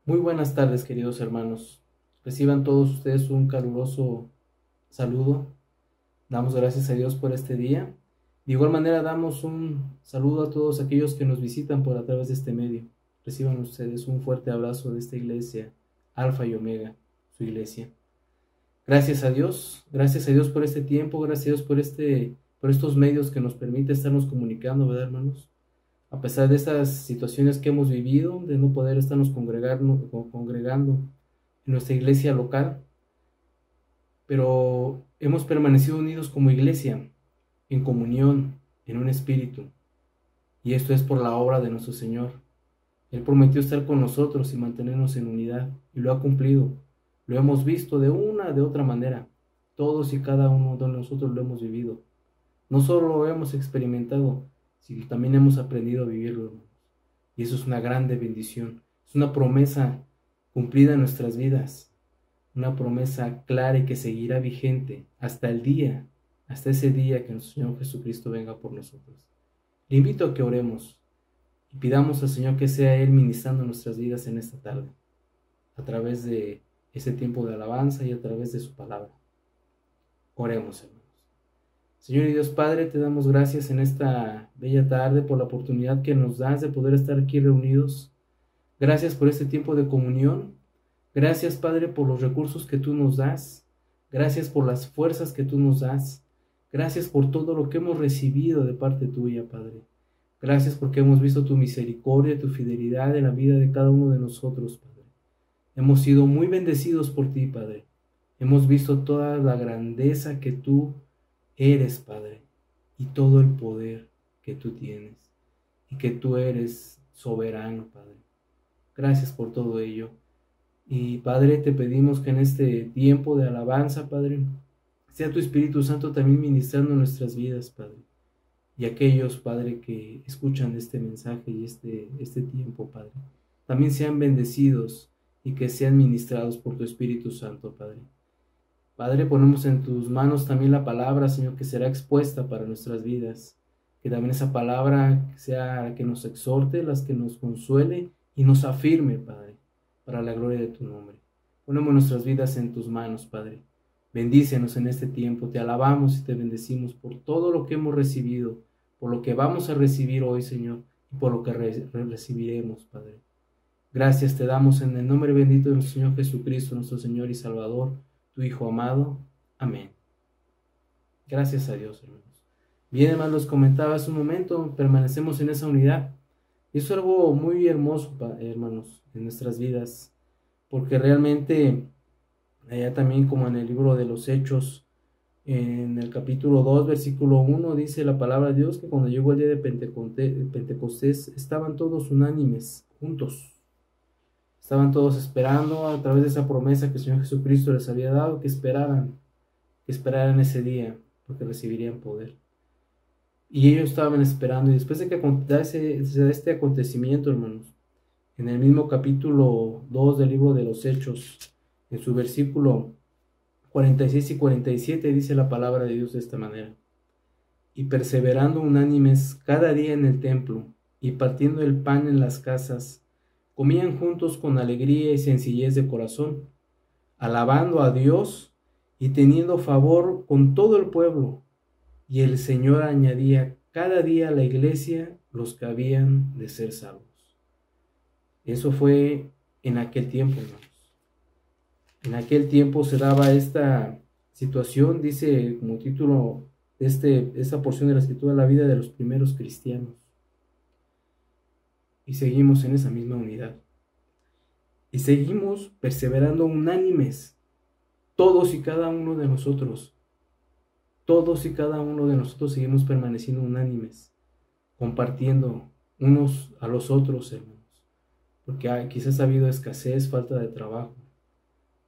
Muy buenas tardes, queridos hermanos. Reciban todos ustedes un caluroso saludo. Damos gracias a Dios por este día. De igual manera, damos un saludo a todos aquellos que nos visitan por a través de este medio. Reciban ustedes un fuerte abrazo de esta iglesia, Alfa y Omega, su iglesia. Gracias a Dios por este tiempo, gracias a Dios por estos medios que nos permite estarnos comunicando, ¿verdad, hermanos? A pesar de estas situaciones que hemos vivido, de no poder estarnos congregando en nuestra iglesia local, pero hemos permanecido unidos como iglesia, en comunión, en un espíritu, y esto es por la obra de nuestro Señor. Él prometió estar con nosotros y mantenernos en unidad, y lo ha cumplido. Lo hemos visto de una, de otra manera. Todos y cada uno de nosotros lo hemos vivido. No solo lo hemos experimentado, sino también hemos aprendido a vivirlo, hermanos. Y eso es una grande bendición. Es una promesa cumplida en nuestras vidas. Una promesa clara y que seguirá vigente hasta ese día que nuestro Señor Jesucristo venga por nosotros. Le invito a que oremos y pidamos al Señor que sea Él ministrando nuestras vidas en esta tarde, a través de ese tiempo de alabanza y a través de su palabra. Oremos, hermanos. Señor y Dios Padre, te damos gracias en esta bella tarde por la oportunidad que nos das de poder estar aquí reunidos. Gracias por este tiempo de comunión. Gracias, Padre, por los recursos que tú nos das. Gracias por las fuerzas que tú nos das. Gracias por todo lo que hemos recibido de parte tuya, Padre. Gracias porque hemos visto tu misericordia, tu fidelidad en la vida de cada uno de nosotros, Padre. Hemos sido muy bendecidos por ti, Padre. Hemos visto toda la grandeza que tú eres, Padre, y todo el poder que tú tienes, y que tú eres soberano, Padre. Gracias por todo ello. Y Padre, te pedimos que en este tiempo de alabanza, Padre, sea tu Espíritu Santo también ministrando nuestras vidas, Padre. Y aquellos, Padre, que escuchan este mensaje y este tiempo, Padre, también sean bendecidos y que sean ministrados por tu Espíritu Santo, Padre. Padre, ponemos en tus manos también la palabra, Señor, que será expuesta para nuestras vidas. Que también esa palabra sea la que nos exhorte, la que nos consuele y nos afirme, Padre, para la gloria de tu nombre. Ponemos nuestras vidas en tus manos, Padre. Bendícenos en este tiempo. Te alabamos y te bendecimos por todo lo que hemos recibido, por lo que vamos a recibir hoy, Señor, y por lo que recibiremos, Padre. Gracias te damos en el nombre bendito de nuestro Señor Jesucristo, nuestro Señor y Salvador, tu Hijo amado. Amén. Gracias a Dios, hermanos. Bien, hermanos, los comentaba hace un momento, permanecemos en esa unidad. Y eso es algo muy hermoso, hermanos, en nuestras vidas, porque realmente, allá también como en el libro de los Hechos, en el capítulo 2, versículo 1, dice la palabra de Dios que cuando llegó el día de Pentecostés, estaban todos unánimes, juntos. Estaban todos esperando a través de esa promesa que el Señor Jesucristo les había dado, que esperaran ese día, porque recibirían poder. Y ellos estaban esperando, y después de que se da este acontecimiento, hermanos, en el mismo capítulo 2 del libro de los Hechos, en su versículo 46 y 47, dice la palabra de Dios de esta manera: y perseverando unánimes cada día en el templo, y partiendo el pan en las casas, comían juntos con alegría y sencillez de corazón, alabando a Dios y teniendo favor con todo el pueblo. Y el Señor añadía cada día a la iglesia los que habían de ser salvos. Eso fue en aquel tiempo, hermanos. En aquel tiempo se daba esta situación, dice como título de esta porción de la Escritura, la vida de los primeros cristianos. Y seguimos en esa misma unidad. Y seguimos perseverando unánimes, todos y cada uno de nosotros. Todos y cada uno de nosotros seguimos permaneciendo unánimes, compartiendo unos a los otros, hermanos. Porque quizás ha habido escasez, falta de trabajo,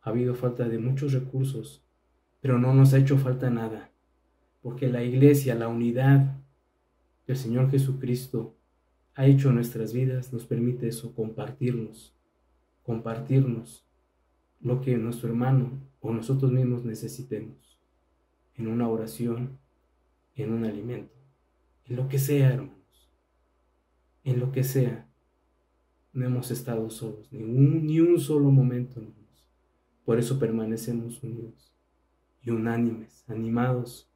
ha habido falta de muchos recursos, pero no nos ha hecho falta nada. Porque la iglesia, la unidad que el Señor Jesucristo ha hecho en nuestras vidas, nos permite eso, compartirnos lo que nuestro hermano o nosotros mismos necesitemos, en una oración, en un alimento, en lo que sea, hermanos, en lo que sea. no hemos estado solos, ni un solo momento, hermanos. Por eso permanecemos unidos y unánimes, animados,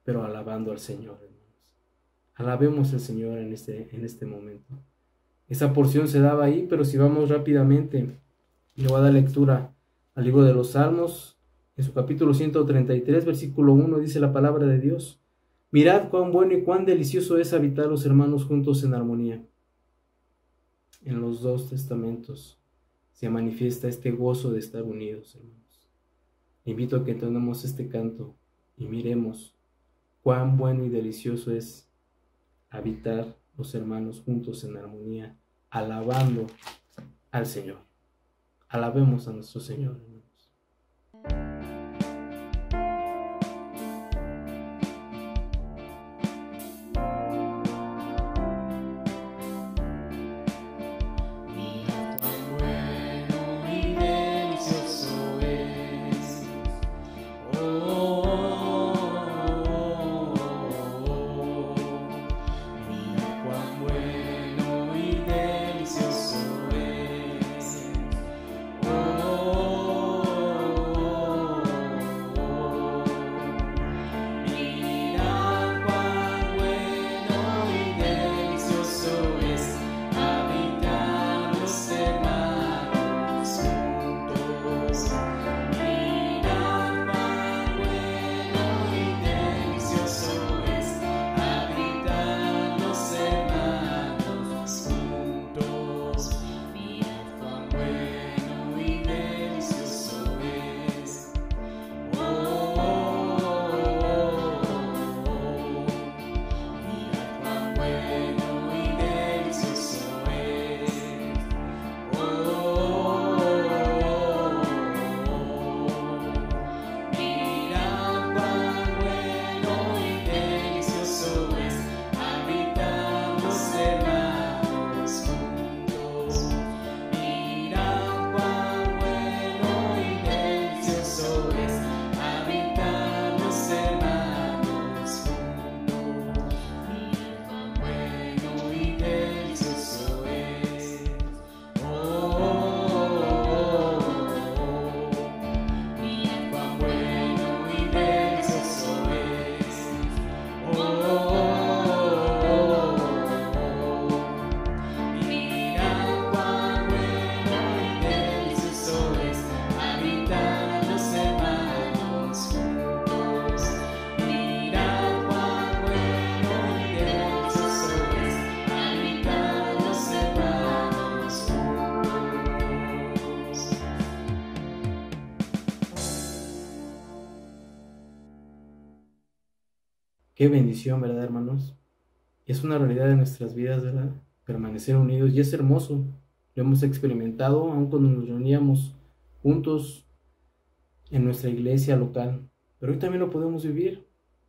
pero alabando al Señor, hermanos. Alabemos al Señor en este momento. Esa porción se daba ahí, pero si vamos rápidamente, le voy a dar lectura al libro de los Salmos, en su capítulo 133, versículo 1, dice la palabra de Dios: mirad cuán bueno y cuán delicioso es habitar los hermanos juntos en armonía. En los dos testamentos se manifiesta este gozo de estar unidos, hermanos. Invito a que entonemos este canto y miremos cuán bueno y delicioso es habitar los hermanos juntos en armonía, alabando al Señor. Alabemos a nuestro Señor, hermanos. Qué bendición, ¿verdad, hermanos? Es una realidad de nuestras vidas, ¿verdad? Permanecer unidos, y es hermoso. Lo hemos experimentado aun cuando nos reuníamos juntos en nuestra iglesia local, pero hoy también lo podemos vivir.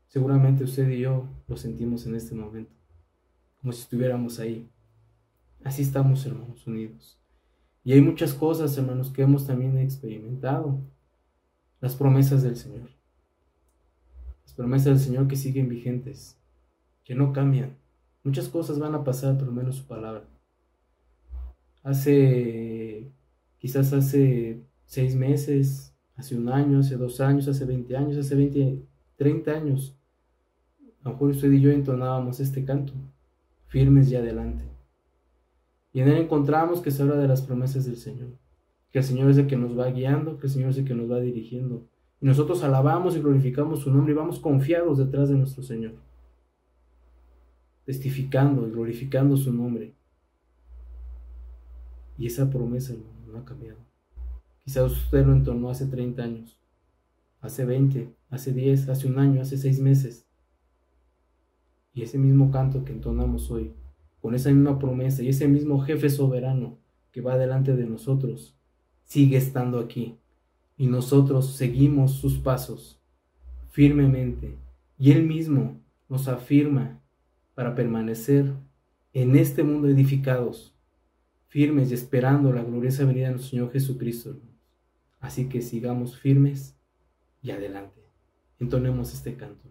Seguramente usted y yo lo sentimos en este momento, como si estuviéramos ahí. Así estamos, hermanos, unidos. Y hay muchas cosas, hermanos, que hemos también experimentado. Las promesas del Señor. Las promesas del Señor que siguen vigentes, que no cambian. Muchas cosas van a pasar, pero menos su palabra. Quizás hace 6 meses, hace 1 año, hace 2 años, hace 20 años, hace 30 años, a lo mejor usted y yo entonábamos este canto, firmes y adelante. Y en él encontramos que se habla de las promesas del Señor, que el Señor es el que nos va guiando, que el Señor es el que nos va dirigiendo. Y nosotros alabamos y glorificamos su nombre y vamos confiados detrás de nuestro Señor, testificando y glorificando su nombre. Y esa promesa, hermano, no ha cambiado. Quizás usted lo entonó hace 30 años, hace 20, hace 10, hace 1 año, hace 6 meses. Y ese mismo canto que entonamos hoy, con esa misma promesa y ese mismo jefe soberano que va delante de nosotros, sigue estando aquí. Y nosotros seguimos sus pasos firmemente. Y Él mismo nos afirma para permanecer en este mundo edificados, firmes y esperando la gloriosa venida de nuestro Señor Jesucristo, hermanos. Así que sigamos firmes y adelante. Entonemos este canto.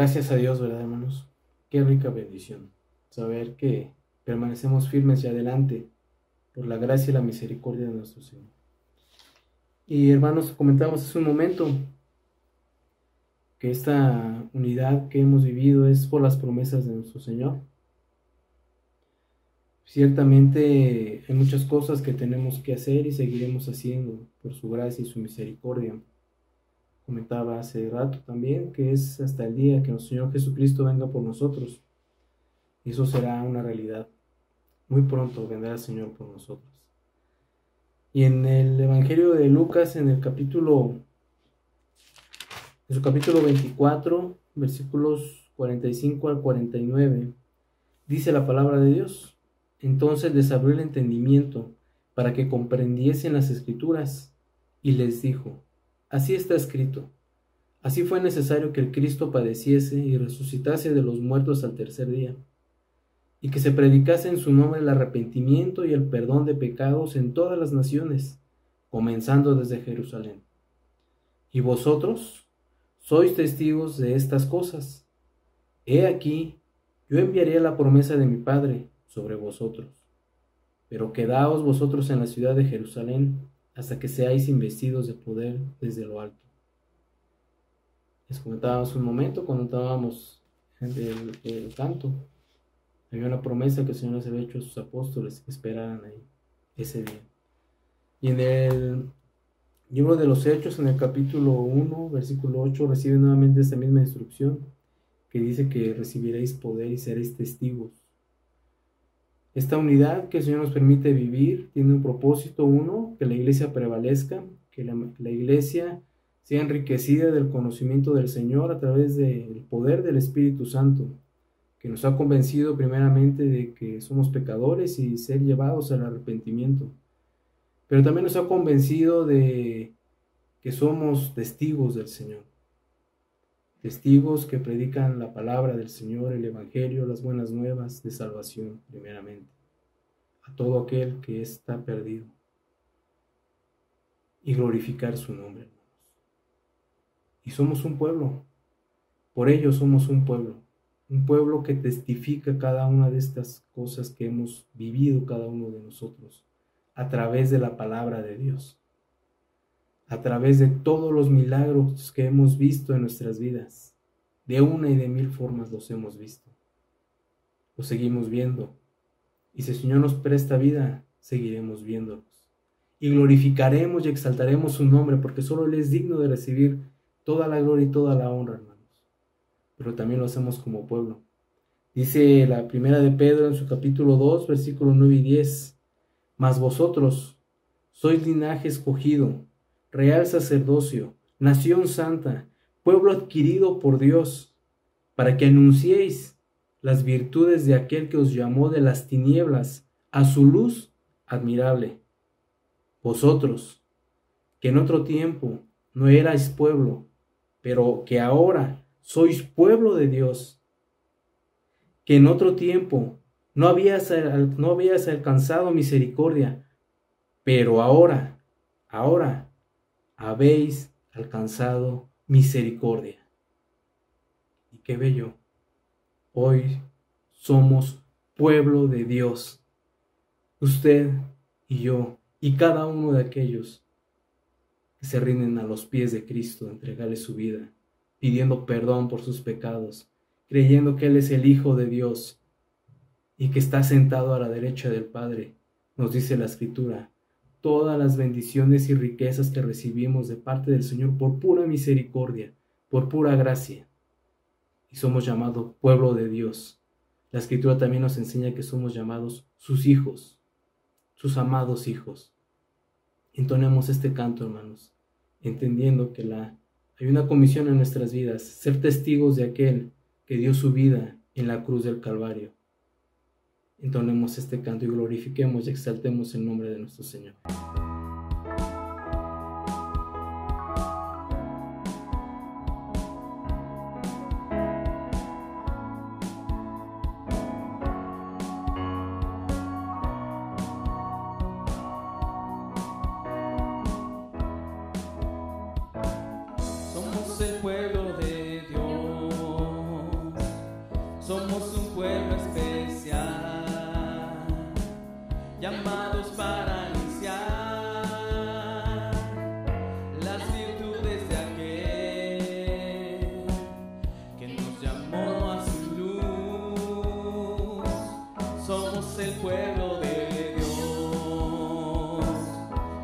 Gracias a Dios, ¿verdad, hermanos? Qué rica bendición saber que permanecemos firmes y adelante por la gracia y la misericordia de nuestro Señor. Y hermanos, comentamos hace un momento que esta unidad que hemos vivido es por las promesas de nuestro Señor. Ciertamente hay muchas cosas que tenemos que hacer y seguiremos haciendo por su gracia y su misericordia. Comentaba hace rato también que es hasta el día que nuestro Señor Jesucristo venga por nosotros. Y eso será una realidad. Muy pronto vendrá el Señor por nosotros. Y en el Evangelio de Lucas, en su capítulo 24, versículos 45 al 49, dice la palabra de Dios: entonces les abrió el entendimiento para que comprendiesen las Escrituras, y les dijo: así está escrito, así fue necesario que el Cristo padeciese y resucitase de los muertos al tercer día, y que se predicase en su nombre el arrepentimiento y el perdón de pecados en todas las naciones, comenzando desde Jerusalén. Y vosotros sois testigos de estas cosas. He aquí, yo enviaré la promesa de mi Padre sobre vosotros, pero quedaos vosotros en la ciudad de Jerusalén hasta que seáis investidos de poder desde lo alto. Les comentábamos un momento cuando estábamos el canto. Había una promesa que el Señor les había hecho a sus apóstoles que esperaran ahí ese día. Y en el libro de los Hechos, en el capítulo 1, versículo 8, recibe nuevamente esta misma instrucción que dice que recibiréis poder y seréis testigos. Esta unidad que el Señor nos permite vivir tiene un propósito: uno, que la iglesia prevalezca, que la iglesia sea enriquecida del conocimiento del Señor a través del poder del Espíritu Santo, que nos ha convencido primeramente de que somos pecadores y ser llevados al arrepentimiento, pero también nos ha convencido de que somos testigos del Señor, testigos que predican la palabra del Señor, el Evangelio, las buenas nuevas de salvación primeramente, a todo aquel que está perdido, y glorificar su nombre, hermanos. Y somos un pueblo, por ello somos un pueblo que testifica cada una de estas cosas que hemos vivido cada uno de nosotros a través de la palabra de Dios, a través de todos los milagros que hemos visto en nuestras vidas. De una y de mil formas los hemos visto, los seguimos viendo, y si el Señor nos presta vida, seguiremos viéndolos, y glorificaremos y exaltaremos su nombre, porque solo Él es digno de recibir toda la gloria y toda la honra, hermanos. Pero también lo hacemos como pueblo. Dice la primera de Pedro en su capítulo 2, versículos 9 y 10: mas vosotros sois linaje escogido, real sacerdocio, nación santa, pueblo adquirido por Dios, para que anunciéis las virtudes de aquel que os llamó de las tinieblas a su luz admirable. Vosotros, que en otro tiempo no erais pueblo, pero que ahora sois pueblo de Dios, que en otro tiempo no habías alcanzado misericordia, pero ahora habéis alcanzado misericordia. Y qué bello, hoy somos pueblo de Dios, usted y yo, y cada uno de aquellos que se rinden a los pies de Cristo, entregarle su vida, pidiendo perdón por sus pecados, creyendo que Él es el Hijo de Dios y que está sentado a la derecha del Padre. Nos dice la Escritura: todas las bendiciones y riquezas que recibimos de parte del Señor por pura misericordia, por pura gracia. Y somos llamados pueblo de Dios. La Escritura también nos enseña que somos llamados sus hijos, sus amados hijos. Entonemos este canto, hermanos, entendiendo que hay una comisión en nuestras vidas: ser testigos de aquel que dio su vida en la cruz del Calvario. Entonemos este canto y glorifiquemos y exaltemos el nombre de nuestro Señor. Somos el pueblo de Dios, Somos el pueblo de Dios,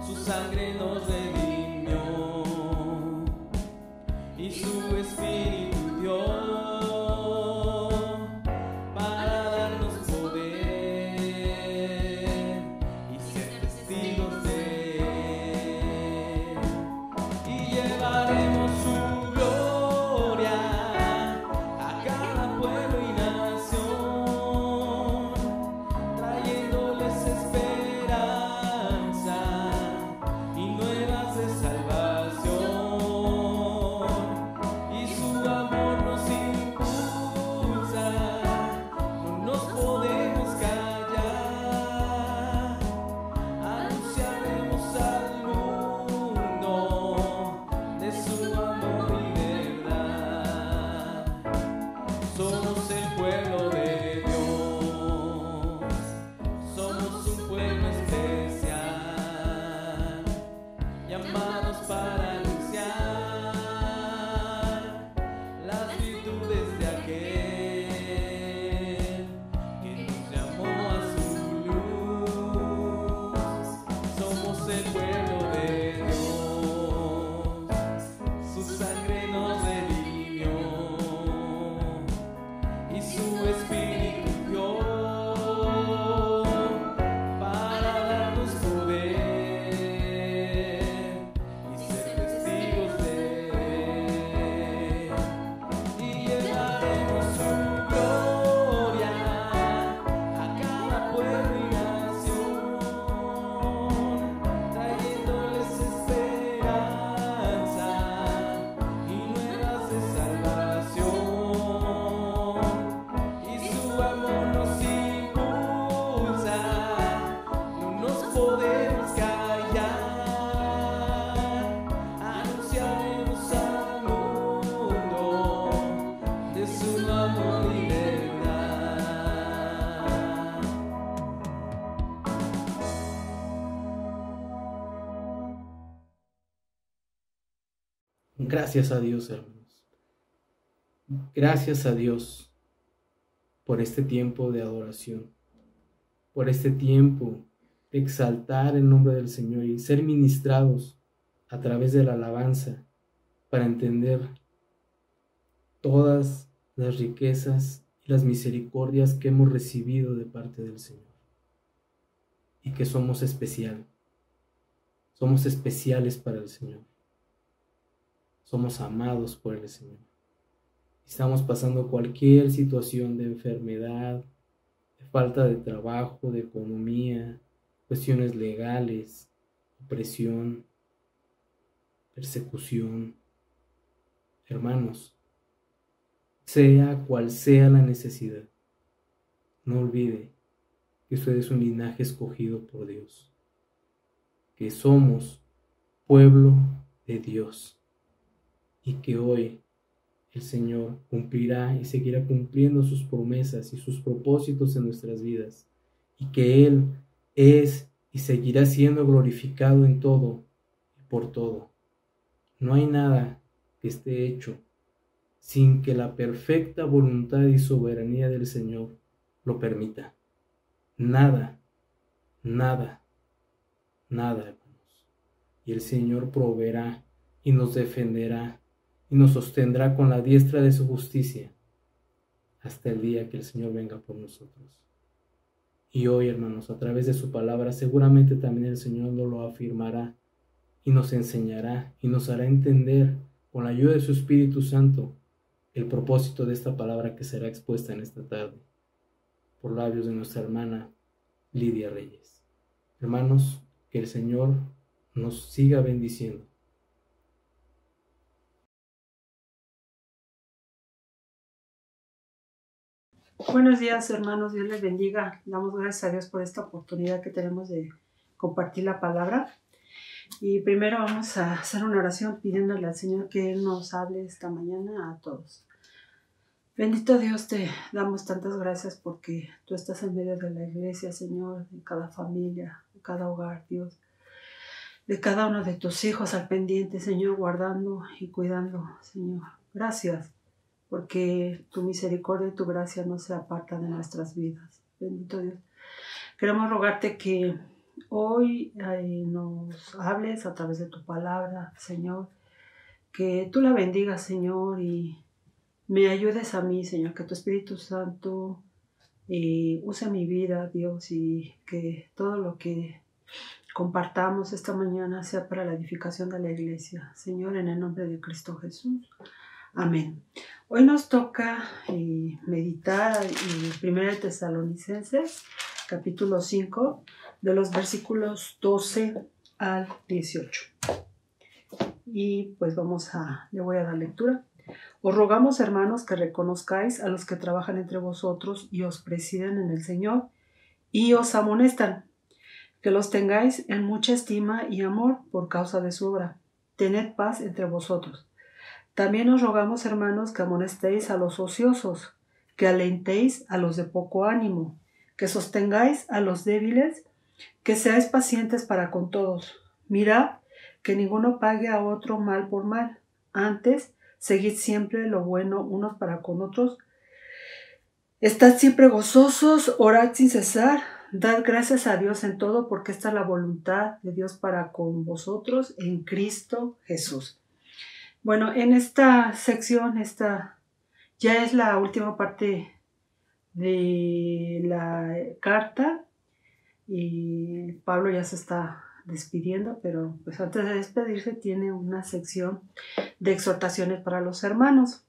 su sangre nos redimió y su espíritu dio para darnos poder y ser testigos de él, y llevaremos su gloria a cada pueblo y nación, trayéndoles esperanza y nuevas de salvación, y su amor nos impulsa, no nos podemos callar, anunciaremos al mundo de su amor y verdad. Somos el pueblo de Dios, somos un pueblo especial, llamados para anunciar las virtudes de aquel que nos llamó a su luz. Somos el pueblo de Dios, su sangre nos redimió y su espíritu dio para darnos poder y ser testigos de él, y llevaremos su gloria a cada pueblo y nación, trayéndoles esperanza y nuevas de salvación, y su amor nos impulsa, no nos podemos callar, anunciaremos al mundo de su amor y verdad. Gracias a Dios, hermanos. Gracias a Dios por este tiempo de adoración, por este tiempo de exaltar el nombre del Señor y ser ministrados a través de la alabanza para entender todas las riquezas y las misericordias que hemos recibido de parte del Señor, y que somos especiales para el Señor, somos amados por el Señor. Estamos pasando cualquier situación de enfermedad, de falta de trabajo, de economía, cuestiones legales, opresión, persecución. Hermanos, sea cual sea la necesidad, no olvide que usted es un linaje escogido por Dios, que somos pueblo de Dios, y que hoy el Señor cumplirá y seguirá cumpliendo sus promesas y sus propósitos en nuestras vidas, y que Él es y seguirá siendo glorificado en todo y por todo. No hay nada que esté hecho sin que la perfecta voluntad y soberanía del Señor lo permita. Nada, nada, nada, hermanos. Y el Señor proveerá y nos defenderá y nos sostendrá con la diestra de su justicia hasta el día que el Señor venga por nosotros. Y hoy, hermanos, a través de su palabra, seguramente también el Señor nos lo afirmará y nos enseñará y nos hará entender, con la ayuda de su Espíritu Santo, el propósito de esta palabra que será expuesta en esta tarde por labios de nuestra hermana Lidia Reyes. Hermanos, que el Señor nos siga bendiciendo. Buenos días, hermanos, Dios les bendiga. Damos gracias a Dios por esta oportunidad que tenemos de compartir la palabra. Y primero vamos a hacer una oración pidiéndole al Señor que Él nos hable esta mañana a todos. Bendito Dios, te damos tantas gracias porque tú estás en medio de la iglesia, Señor, de cada familia, de cada hogar, Dios, de cada uno de tus hijos al pendiente, Señor, guardando y cuidando, Señor. Gracias, porque tu misericordia y tu gracia no se apartan de nuestras vidas. Bendito Dios. Queremos rogarte que hoy nos hables a través de tu palabra, Señor, que tú la bendigas, Señor, y me ayudes a mí, Señor, que tu Espíritu Santo use mi vida, Dios, y que todo lo que compartamos esta mañana sea para la edificación de la iglesia. Señor, en el nombre de Cristo Jesús. Amén. Hoy nos toca meditar en 1 Tesalonicenses, capítulo 5, de los versículos 12 al 18. Y pues le voy a dar lectura. Os rogamos, hermanos, que reconozcáis a los que trabajan entre vosotros y os presiden en el Señor y os amonestan, que los tengáis en mucha estima y amor por causa de su obra. Tened paz entre vosotros. También os rogamos, hermanos, que amonestéis a los ociosos, que alentéis a los de poco ánimo, que sostengáis a los débiles, que seáis pacientes para con todos. Mirad que ninguno pague a otro mal por mal. Antes, seguid siempre lo bueno unos para con otros. Estad siempre gozosos, orad sin cesar. Dad gracias a Dios en todo, porque esta es la voluntad de Dios para con vosotros en Cristo Jesús. Bueno, en esta sección, esta ya es la última parte de la carta y Pablo ya se está despidiendo, pero pues antes de despedirse tiene una sección de exhortaciones para los hermanos.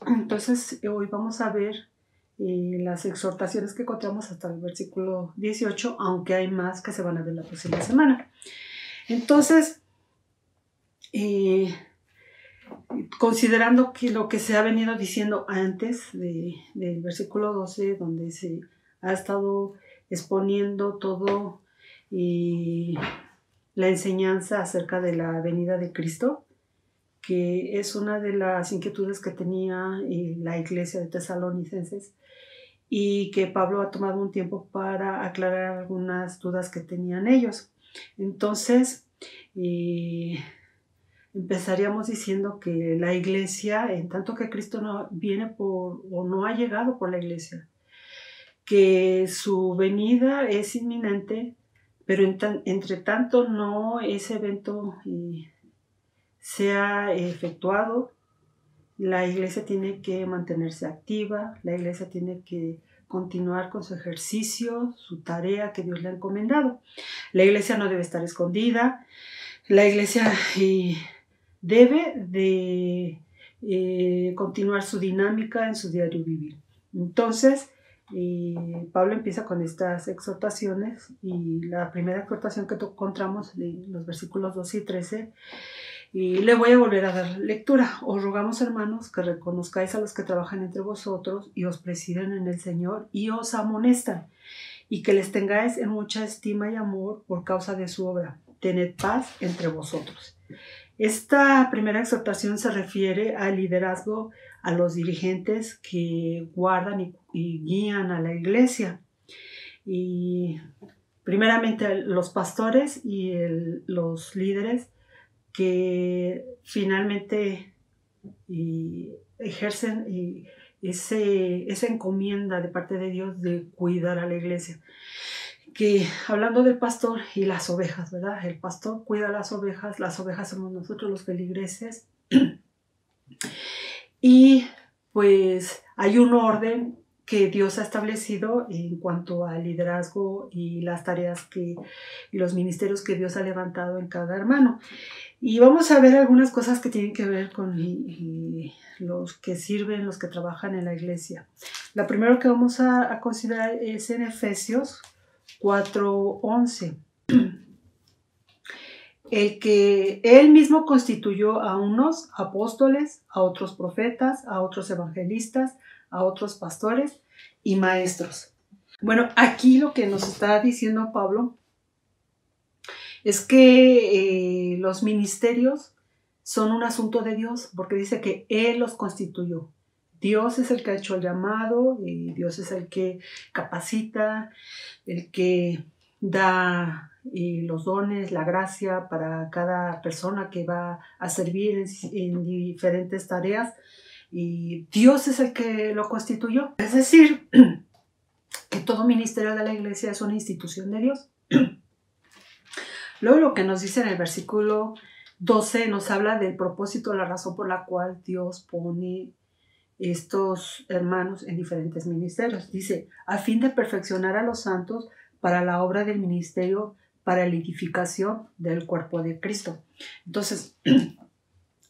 Entonces hoy vamos a ver las exhortaciones que encontramos hasta el versículo 18, aunque hay más que se van a ver la próxima semana. Entonces, considerando que lo que se ha venido diciendo antes del versículo 12, donde se ha estado exponiendo todo la enseñanza acerca de la venida de Cristo, que es una de las inquietudes que tenía la iglesia de Tesalonicenses, y que Pablo ha tomado un tiempo para aclarar algunas dudas que tenían ellos. Entonces, empezaríamos diciendo que la iglesia, en tanto que Cristo no viene o no ha llegado por la iglesia, que su venida es inminente, pero entre tanto no ese evento sea efectuado, la iglesia tiene que mantenerse activa, la iglesia tiene que continuar con su ejercicio, su tarea que Dios le ha encomendado. La iglesia no debe estar escondida, la iglesia debe de continuar su dinámica en su diario vivir. Entonces, Pablo empieza con estas exhortaciones, y la primera exhortación que encontramos en los versículos 12 y 13, y le voy a volver a dar lectura. Os rogamos, hermanos, que reconozcáis a los que trabajan entre vosotros y os presiden en el Señor y os amonestan, y que les tengáis en mucha estima y amor por causa de su obra. Tened paz entre vosotros. Esta primera exhortación se refiere al liderazgo, a los dirigentes que guardan y guían a la iglesia. Y primeramente los pastores y los líderes que finalmente ejercen esa encomienda de parte de Dios de cuidar a la iglesia. Que hablando del pastor y las ovejas, ¿verdad? El pastor cuida las ovejas somos nosotros los feligreses. Y pues hay un orden que Dios ha establecido en cuanto al liderazgo y las tareas y los ministerios que Dios ha levantado en cada hermano. Y vamos a ver algunas cosas que tienen que ver con los que sirven, los que trabajan en la iglesia. La primera que vamos a considerar es en Efesios 4:11. El que él mismo constituyó a unos apóstoles, a otros profetas, a otros evangelistas, a otros pastores y maestros. Bueno, aquí lo que nos está diciendo Pablo es que los ministerios son un asunto de Dios, porque dice que Él los constituyó. Dios es el que ha hecho el llamado, y Dios es el que capacita, el que da los dones, la gracia para cada persona que va a servir en diferentes tareas. Y Dios es el que lo constituyó. Es decir, que todo ministerio de la iglesia es una institución de Dios. Luego lo que nos dice en el versículo 12 nos habla del propósito, la razón por la cual Dios pone estos hermanos en diferentes ministerios. Dice, a fin de perfeccionar a los santos para la obra del ministerio, para la edificación del cuerpo de Cristo. Entonces,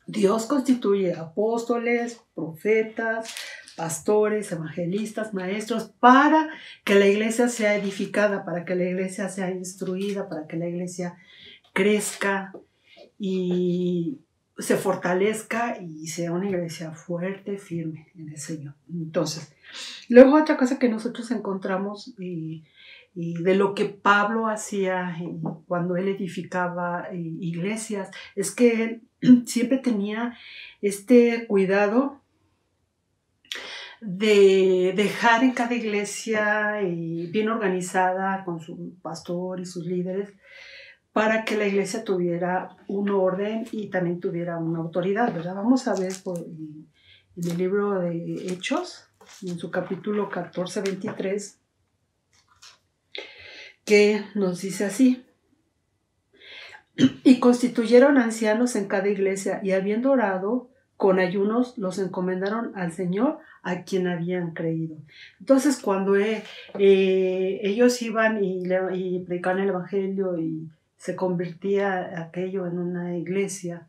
Dios constituye apóstoles, profetas, pastores, evangelistas, maestros, para que la iglesia sea edificada, para que la iglesia sea instruida, para que la iglesia crezca y se fortalezca y sea una iglesia fuerte, firme en el Señor. Entonces, luego otra cosa que nosotros encontramos y de lo que Pablo hacía cuando él edificaba iglesias, es que él siempre tenía este cuidado de dejar en cada iglesia bien organizada con su pastor y sus líderes, para que la iglesia tuviera un orden y también tuviera una autoridad, ¿verdad? Vamos a ver en el libro de Hechos, en su capítulo 14, 23, que nos dice así: y constituyeron ancianos en cada iglesia, y habiendo orado con ayunos, los encomendaron al Señor, a quien habían creído. Entonces, cuando ellos iban y predicaban el evangelio y se convertía aquello en una iglesia,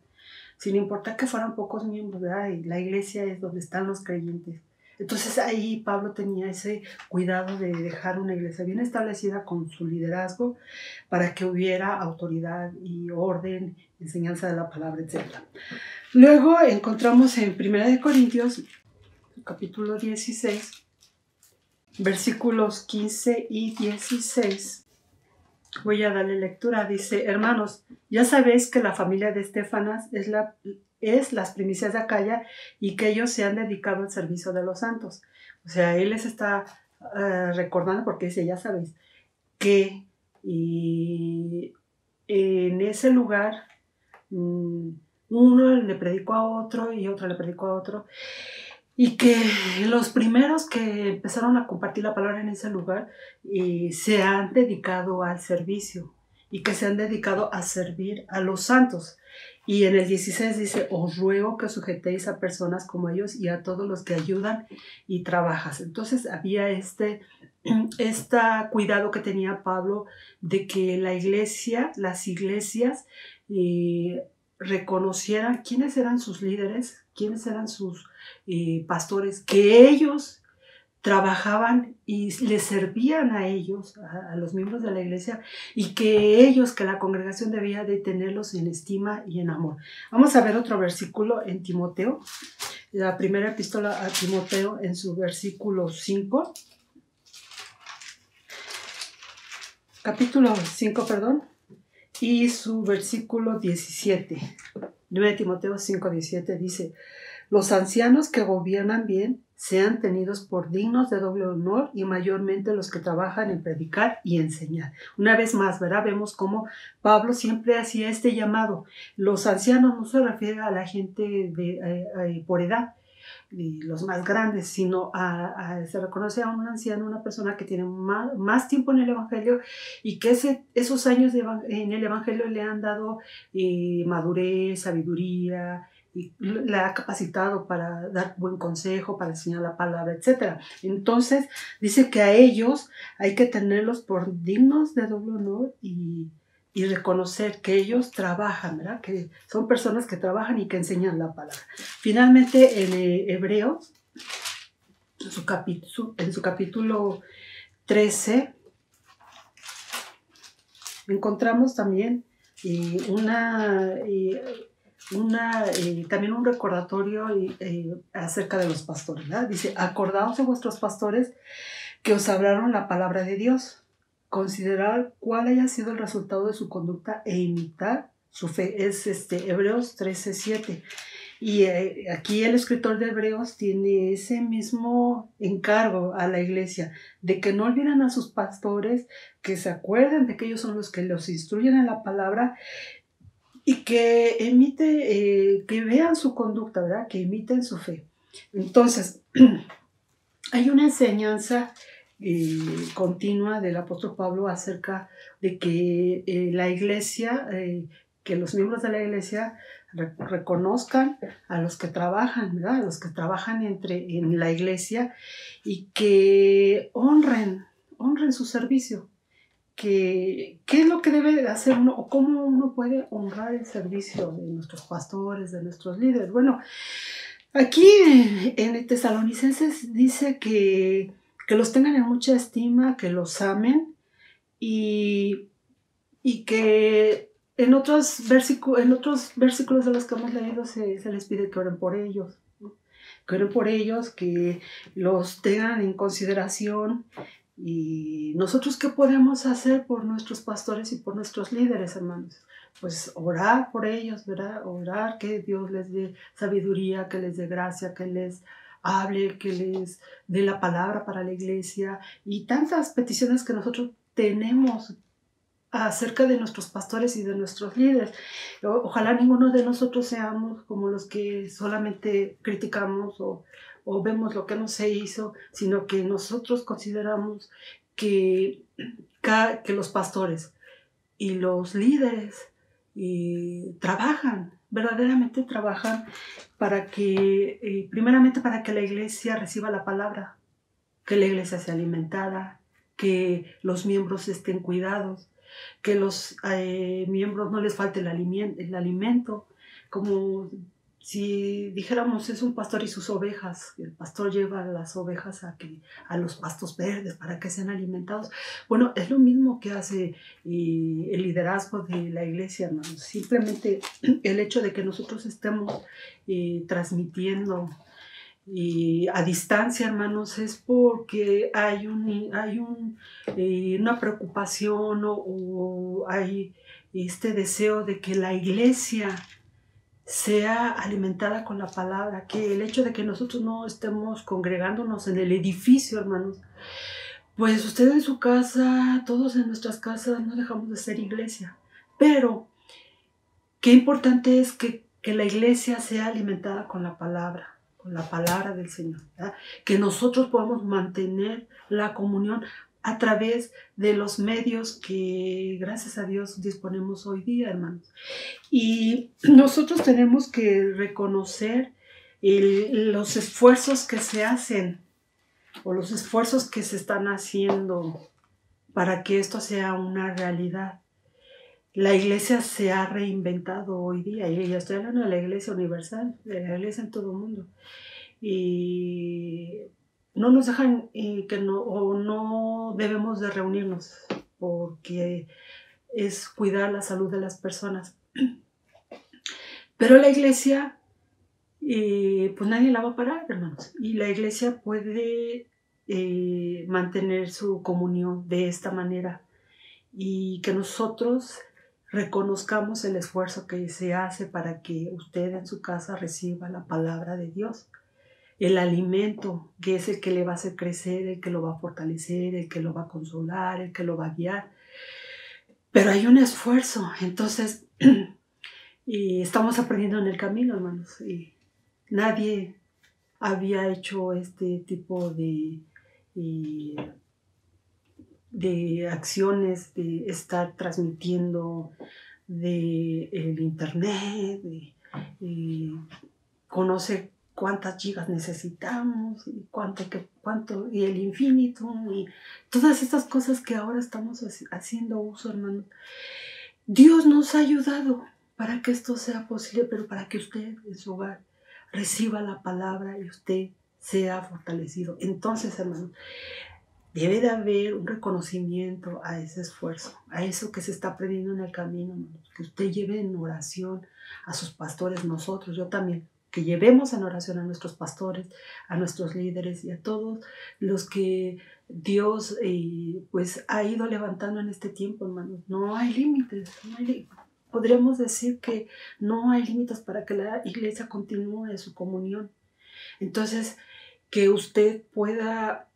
sin importar que fueran pocos miembros, ¿verdad? Y la iglesia es donde están los creyentes. Entonces ahí Pablo tenía ese cuidado de dejar una iglesia bien establecida con su liderazgo para que hubiera autoridad y orden, enseñanza de la palabra, etc. Luego encontramos en 1 Corintios, capítulo 16, versículos 15 y 16. Voy a darle lectura. Dice: hermanos, ya sabéis que la familia de Estéfanas es las primicias de Acaya y que ellos se han dedicado al servicio de los santos. O sea, él les está recordando, porque dice, ya sabéis, que en ese lugar uno le predicó a otro y otro le predicó a otro, y que los primeros que empezaron a compartir la palabra en ese lugar se han dedicado al servicio y que se han dedicado a servir a los santos. Y en el 16 dice: os ruego que sujetéis a personas como ellos y a todos los que ayudan y trabajan. Entonces había este cuidado que tenía Pablo de que la iglesia, las iglesias reconocieran quiénes eran sus líderes, quiénes eran sus pastores, que ellos trabajaban y les servían a ellos, a los miembros de la iglesia, y que la congregación debía de tenerlos en estima y en amor. Vamos a ver otro versículo en Timoteo, la primera epístola a Timoteo, en su versículo 5, capítulo 5, y su versículo 17. 9 Timoteo 5, 17 dice: los ancianos que gobiernan bien sean tenidos por dignos de doble honor, y mayormente los que trabajan en predicar y enseñar. Una vez más, ¿verdad? Vemos cómo Pablo siempre hacía este llamado. Los ancianos no se refiere a la gente por edad, los más grandes, sino se reconoce a un anciano, una persona que tiene más tiempo en el evangelio y que esos años en el evangelio le han dado madurez, sabiduría, y le ha capacitado para dar buen consejo, para enseñar la palabra, etc. Entonces dice que a ellos hay que tenerlos por dignos de doble honor y reconocer que ellos trabajan, ¿verdad? Que son personas que trabajan y que enseñan la palabra. Finalmente, en Hebreos, en su capítulo 13, encontramos también también un recordatorio acerca de los pastores, ¿verdad? Dice: acordaos de vuestros pastores que os hablaron la palabra de Dios. Considerar cuál haya sido el resultado de su conducta e imitar su fe. Es Hebreos 13:7. Y aquí el escritor de Hebreos tiene ese mismo encargo a la iglesia, de que no olviden a sus pastores, que se acuerden de que ellos son los que los instruyen en la palabra, y que que vean su conducta, ¿verdad? Que imiten su fe. Entonces, hay una enseñanza continua del apóstol Pablo acerca de que la iglesia, que los miembros de la iglesia reconozcan a los que trabajan, ¿verdad? A los que trabajan en la iglesia y que honren su servicio. ¿Qué es lo que debe hacer uno o cómo uno puede honrar el servicio de nuestros pastores, de nuestros líderes? Bueno, aquí en Tesalonicenses dice que los tengan en mucha estima, que los amen y que en otros versículos de los que hemos leído se les pide que oren por ellos, ¿no? Que oren por ellos, que los tengan en consideración. ¿Y nosotros qué podemos hacer por nuestros pastores y por nuestros líderes, hermanos? Pues orar por ellos, ¿verdad? Orar que Dios les dé sabiduría, que les dé gracia, que les hable, que les dé la palabra para la iglesia y tantas peticiones que nosotros tenemos acerca de nuestros pastores y de nuestros líderes. Ojalá ninguno de nosotros seamos como los que solamente criticamos o vemos lo que no se hizo, sino que nosotros consideramos que los pastores y los líderes verdaderamente trabajan para que, primeramente para que la iglesia reciba la palabra, que la iglesia sea alimentada, que los miembros estén cuidados, que los miembros no les falte el alimento, como si dijéramos es un pastor y sus ovejas, el pastor lleva a las ovejas a los pastos verdes para que sean alimentados. Bueno, es lo mismo que hace el liderazgo de la iglesia, hermanos. Simplemente el hecho de que nosotros estemos transmitiendo a distancia, hermanos, es porque hay una preocupación o hay este deseo de que la iglesia sea alimentada con la palabra, que el hecho de que nosotros no estemos congregándonos en el edificio, hermanos, pues ustedes en su casa, todos en nuestras casas, no dejamos de ser iglesia, pero qué importante es que la iglesia sea alimentada con la palabra del Señor, ¿verdad? Que nosotros podamos mantener la comunión a través de los medios que, gracias a Dios, disponemos hoy día, hermanos. Y nosotros tenemos que reconocer los esfuerzos que se hacen o los esfuerzos que se están haciendo para que esto sea una realidad. La iglesia se ha reinventado hoy día, y ya estoy hablando de la iglesia universal, de la iglesia en todo el mundo. Y no nos dejan no debemos de reunirnos porque es cuidar la salud de las personas. Pero la iglesia, pues nadie la va a parar, hermanos. Y la iglesia puede mantener su comunión de esta manera y que nosotros reconozcamos el esfuerzo que se hace para que usted en su casa reciba la palabra de Dios. El alimento, que es el que le va a hacer crecer, el que lo va a fortalecer, el que lo va a consolar, el que lo va a guiar. Pero hay un esfuerzo, entonces y estamos aprendiendo en el camino, hermanos. Y nadie había hecho este tipo de acciones, de estar transmitiendo el internet, conoce cuántas gigas necesitamos y cuánto y el infinito y todas estas cosas que ahora estamos haciendo uso, hermano. Dios nos ha ayudado para que esto sea posible, pero para que usted en su hogar reciba la palabra y usted sea fortalecido. Entonces, hermano, debe de haber un reconocimiento a ese esfuerzo, a eso que se está aprendiendo en el camino, hermano. Que usted lleve en oración a sus pastores, nosotros, yo también, que llevemos en oración a nuestros pastores, a nuestros líderes y a todos los que Dios pues ha ido levantando en este tiempo, hermanos. No hay límites, podríamos decir que no hay límites para que la iglesia continúe su comunión. Entonces, que usted pueda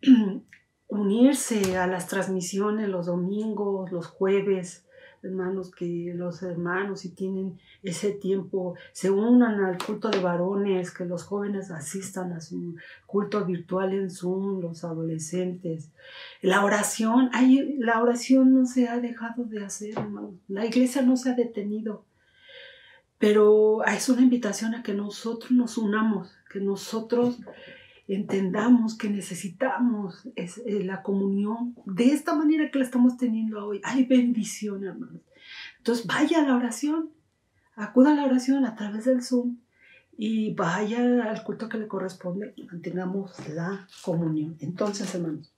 unirse a las transmisiones los domingos, los jueves, hermanos, que los hermanos, si tienen ese tiempo, se unan al culto de varones, que los jóvenes asistan a su culto virtual en Zoom, los adolescentes. La oración no se ha dejado de hacer, hermanos. La iglesia no se ha detenido. Pero es una invitación a que nosotros nos unamos, que nosotros entendamos que necesitamos la comunión de esta manera que la estamos teniendo hoy. Hay bendición, hermanos. Entonces vaya a la oración, acuda a la oración a través del Zoom y vaya al culto que le corresponde y mantengamos la comunión. Entonces, hermanos,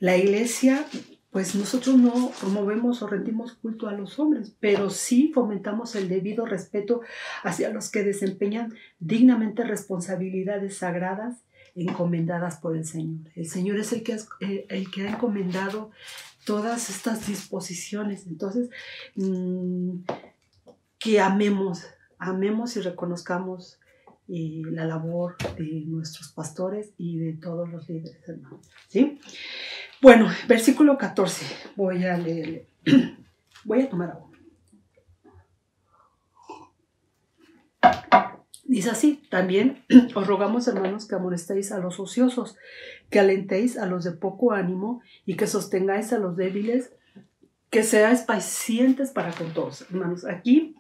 la iglesia, pues nosotros no promovemos o rendimos culto a los hombres, pero sí fomentamos el debido respeto hacia los que desempeñan dignamente responsabilidades sagradas encomendadas por el Señor. El Señor es el que ha encomendado todas estas disposiciones. Entonces, que amemos y reconozcamos la labor de nuestros pastores y de todos los líderes, hermanos. ¿Sí? Bueno, versículo 14, voy a leerle. Voy a tomar agua. Dice así: también os rogamos, hermanos, que amonestéis a los ociosos, que alentéis a los de poco ánimo y que sostengáis a los débiles, que seáis pacientes para con todos. Hermanos, aquí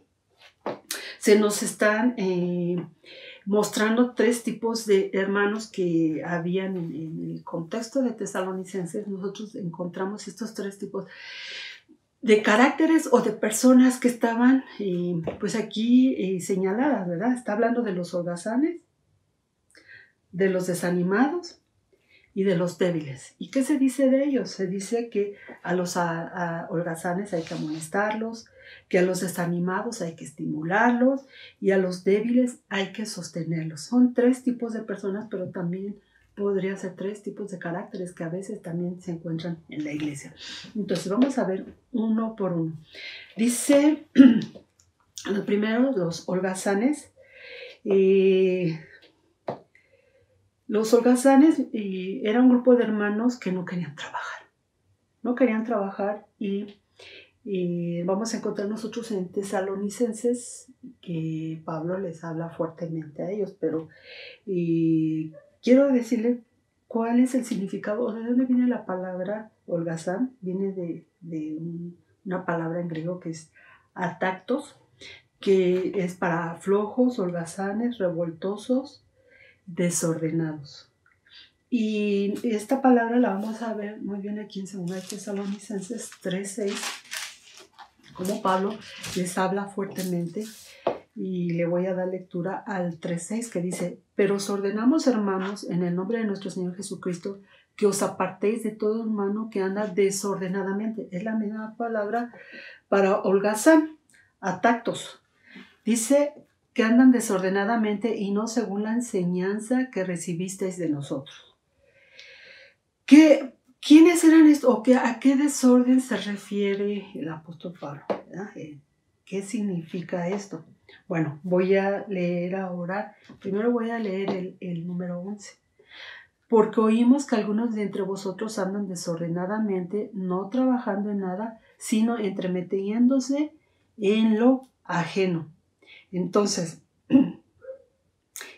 se nos están mostrando tres tipos de hermanos que habían en el contexto de Tesalonicenses. Nosotros encontramos estos tres tipos de caracteres o de personas que estaban pues aquí señaladas, ¿verdad? Está hablando de los holgazanes, de los desanimados y de los débiles. ¿Y qué se dice de ellos? Se dice que a los holgazanes hay que amonestarlos, que a los desanimados hay que estimularlos y a los débiles hay que sostenerlos. Son tres tipos de personas, pero también podría ser tres tipos de caracteres que a veces también se encuentran en la iglesia. Entonces vamos a ver uno por uno. Dice, los primeros, los holgazanes. Los holgazanes era un grupo de hermanos que no querían trabajar. No querían trabajar y vamos a encontrar nosotros en Tesalonicenses que Pablo les habla fuertemente a ellos, pero quiero decirle cuál es el significado, de dónde viene la palabra holgazán. Viene de una palabra en griego que es atactos, que es para flojos, holgazanes, revoltosos, desordenados. Y esta palabra la vamos a ver muy bien aquí en 2 Tesalonicenses 3:6, como Pablo les habla fuertemente, y le voy a dar lectura al 3:6 que dice: pero os ordenamos, hermanos, en el nombre de nuestro Señor Jesucristo, que os apartéis de todo hermano que anda desordenadamente. Es la misma palabra para holgazán, atactos. Dice que andan desordenadamente y no según la enseñanza que recibisteis de nosotros. ¿Quiénes eran estos? ¿O a qué desorden se refiere el apóstol Pablo? ¿Verdad? ¿Qué significa esto? Bueno, voy a leer ahora. Primero voy a leer el número 11. Porque oímos que algunos de entre vosotros andan desordenadamente, no trabajando en nada, sino entremetiéndose en lo ajeno. Entonces,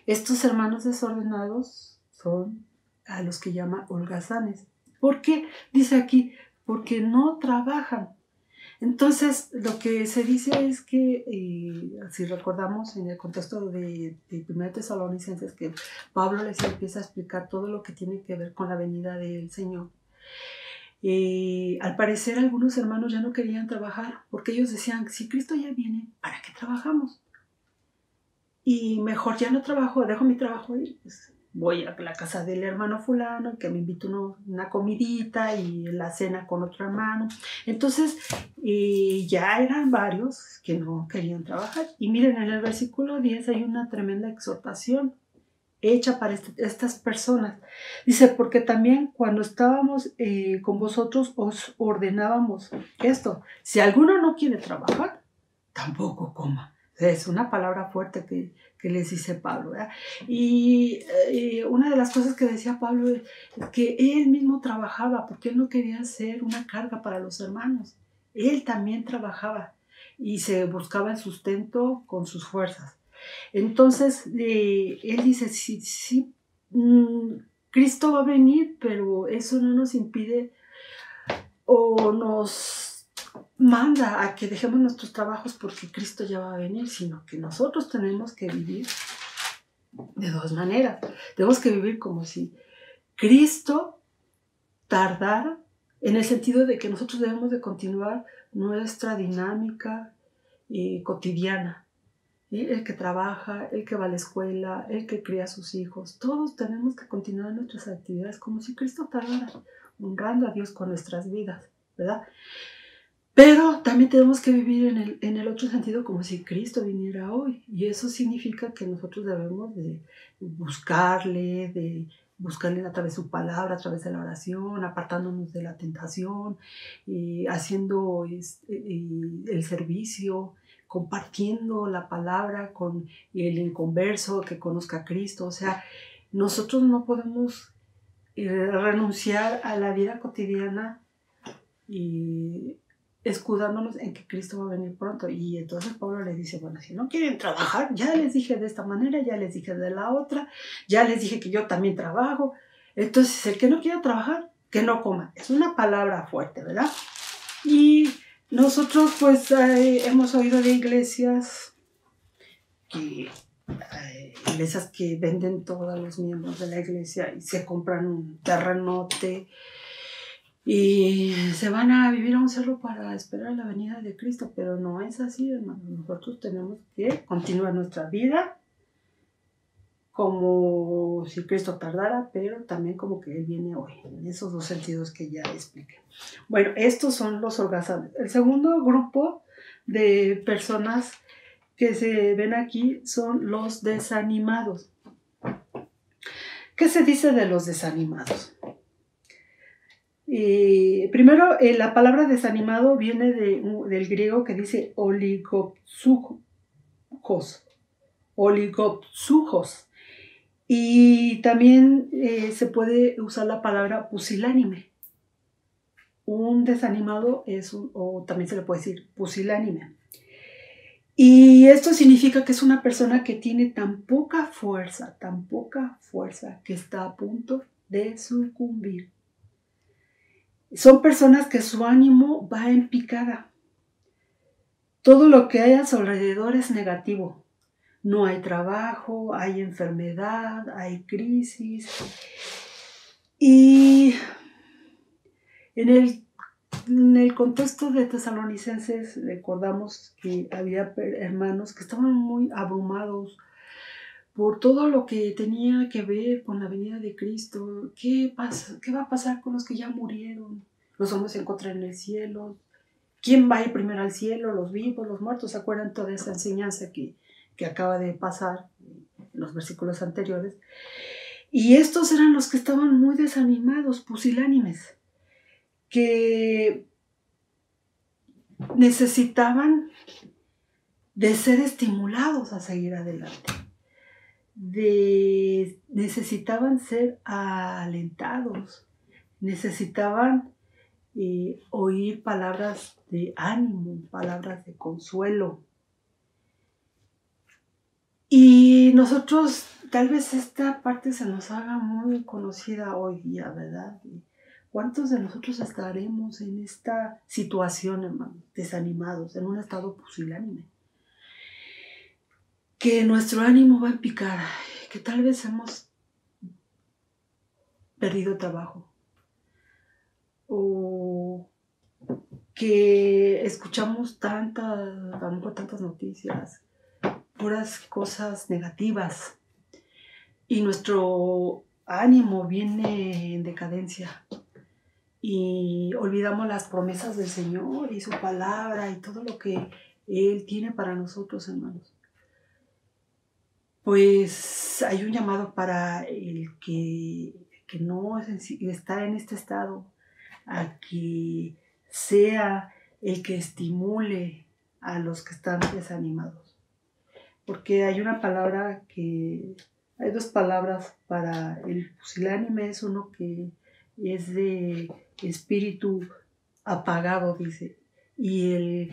estos hermanos desordenados son a los que llama holgazanes. ¿Por qué? Dice aquí, porque no trabajan. Entonces, lo que se dice es que, si recordamos en el contexto de 1 Tesalonicenses, que Pablo les empieza a explicar todo lo que tiene que ver con la venida del Señor. Al parecer, algunos hermanos ya no querían trabajar, porque ellos decían, si Cristo ya viene, ¿para qué trabajamos? Y mejor ya no trabajo, dejo mi trabajo y pues voy a la casa del hermano fulano, que me invito una comidita y la cena con otro hermano. Entonces, ya eran varios que no querían trabajar. Y miren, en el versículo 10 hay una tremenda exhortación hecha para estas personas. Dice, porque también cuando estábamos con vosotros os ordenábamos esto: si alguno no quiere trabajar, tampoco coma. Es una palabra fuerte que les dice Pablo, ¿verdad? Y una de las cosas que decía Pablo es que él mismo trabajaba porque él no quería ser una carga para los hermanos. Él también trabajaba y se buscaba el sustento con sus fuerzas. Entonces, él dice, sí, Cristo va a venir, pero eso no nos impide o nos manda a que dejemos nuestros trabajos porque Cristo ya va a venir, sino que nosotros tenemos que vivir de dos maneras. Tenemos que vivir como si Cristo tardara, en el sentido de que nosotros debemos de continuar nuestra dinámica cotidiana. El que trabaja, el que va a la escuela, el que cría a sus hijos, todos tenemos que continuar nuestras actividades como si Cristo tardara, honrando a Dios con nuestras vidas, ¿verdad? Pero también tenemos que vivir en el otro sentido como si Cristo viniera hoy. Y eso significa que nosotros debemos de buscarle a través de su palabra, a través de la oración, apartándonos de la tentación, haciendo el servicio, compartiendo la palabra con el inconverso que conozca a Cristo. O sea, nosotros no podemos renunciar a la vida cotidiana y escudándonos en que Cristo va a venir pronto. Y entonces Pablo le dice, bueno, si no quieren trabajar, ya les dije de esta manera, ya les dije de la otra, ya les dije que yo también trabajo. Entonces, el que no quiera trabajar, que no coma. Es una palabra fuerte, ¿verdad? Y nosotros pues hemos oído de iglesias que venden todos los miembros de la iglesia y se compran un terrenote y se van a vivir a un cerro para esperar la venida de Cristo, pero no es así, hermano. Nosotros tenemos que continuar nuestra vida como si Cristo tardara, pero también como que Él viene hoy, en esos dos sentidos que ya expliqué. Bueno, estos son los holgazanes. El segundo grupo de personas que se ven aquí son los desanimados. ¿Qué se dice de los desanimados? Primero, la palabra desanimado viene del griego que dice oligopsujos. Y también se puede usar la palabra pusilánime. Un desanimado o también se le puede decir pusilánime. Y esto significa que es una persona que tiene tan poca fuerza, que está a punto de sucumbir. Son personas que su ánimo va en picada. Todo lo que hay a su alrededor es negativo. No hay trabajo, hay enfermedad, hay crisis. Y en el contexto de Tesalonicenses recordamos que había hermanos que estaban muy abrumados por todo lo que tenía que ver con la venida de Cristo. ¿Qué va a pasar con los que ya murieron? Los hombres se encuentran en el cielo. ¿Quién va a ir primero al cielo? ¿Los vivos, los muertos? ¿Se acuerdan toda esa enseñanza que acaba de pasar en los versículos anteriores? Y estos eran los que estaban muy desanimados, pusilánimes, que necesitaban de ser estimulados a seguir adelante, necesitaban ser alentados, necesitaban oír palabras de ánimo, palabras de consuelo. Y nosotros, tal vez esta parte se nos haga muy conocida hoy día, ¿verdad? ¿Cuántos de nosotros estaremos en esta situación, hermano, desanimados, en un estado pusilánime? Que nuestro ánimo va en picada, que tal vez hemos perdido trabajo, o que escuchamos a lo mejor tantas noticias, puras cosas negativas, y nuestro ánimo viene en decadencia, y olvidamos las promesas del Señor y su palabra y todo lo que Él tiene para nosotros, hermanos. Pues hay un llamado para el que no está en este estado, a que sea el que estimule a los que están desanimados. Porque hay dos palabras para el pusilánime. Es uno que es de espíritu apagado, dice, y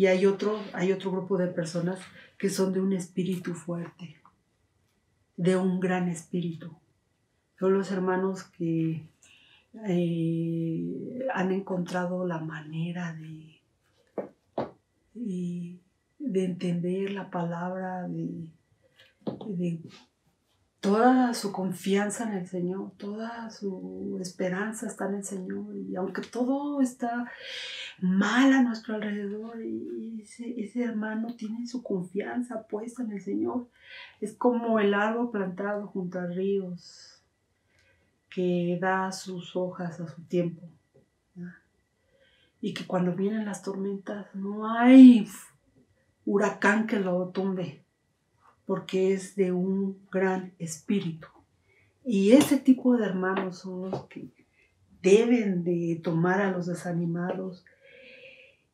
hay otro grupo de personas que son de un espíritu fuerte, de un gran espíritu. Son los hermanos que han encontrado la manera de entender la palabra, de toda su confianza en el Señor, toda su esperanza está en el Señor. Y aunque todo está mal a nuestro alrededor, y ese hermano tiene su confianza puesta en el Señor. Es como el árbol plantado junto a ríos que da sus hojas a su tiempo, ¿verdad? Y que cuando vienen las tormentas no hay huracán que lo tumbe, porque es de un gran espíritu. Y ese tipo de hermanos son los que deben de tomar a los desanimados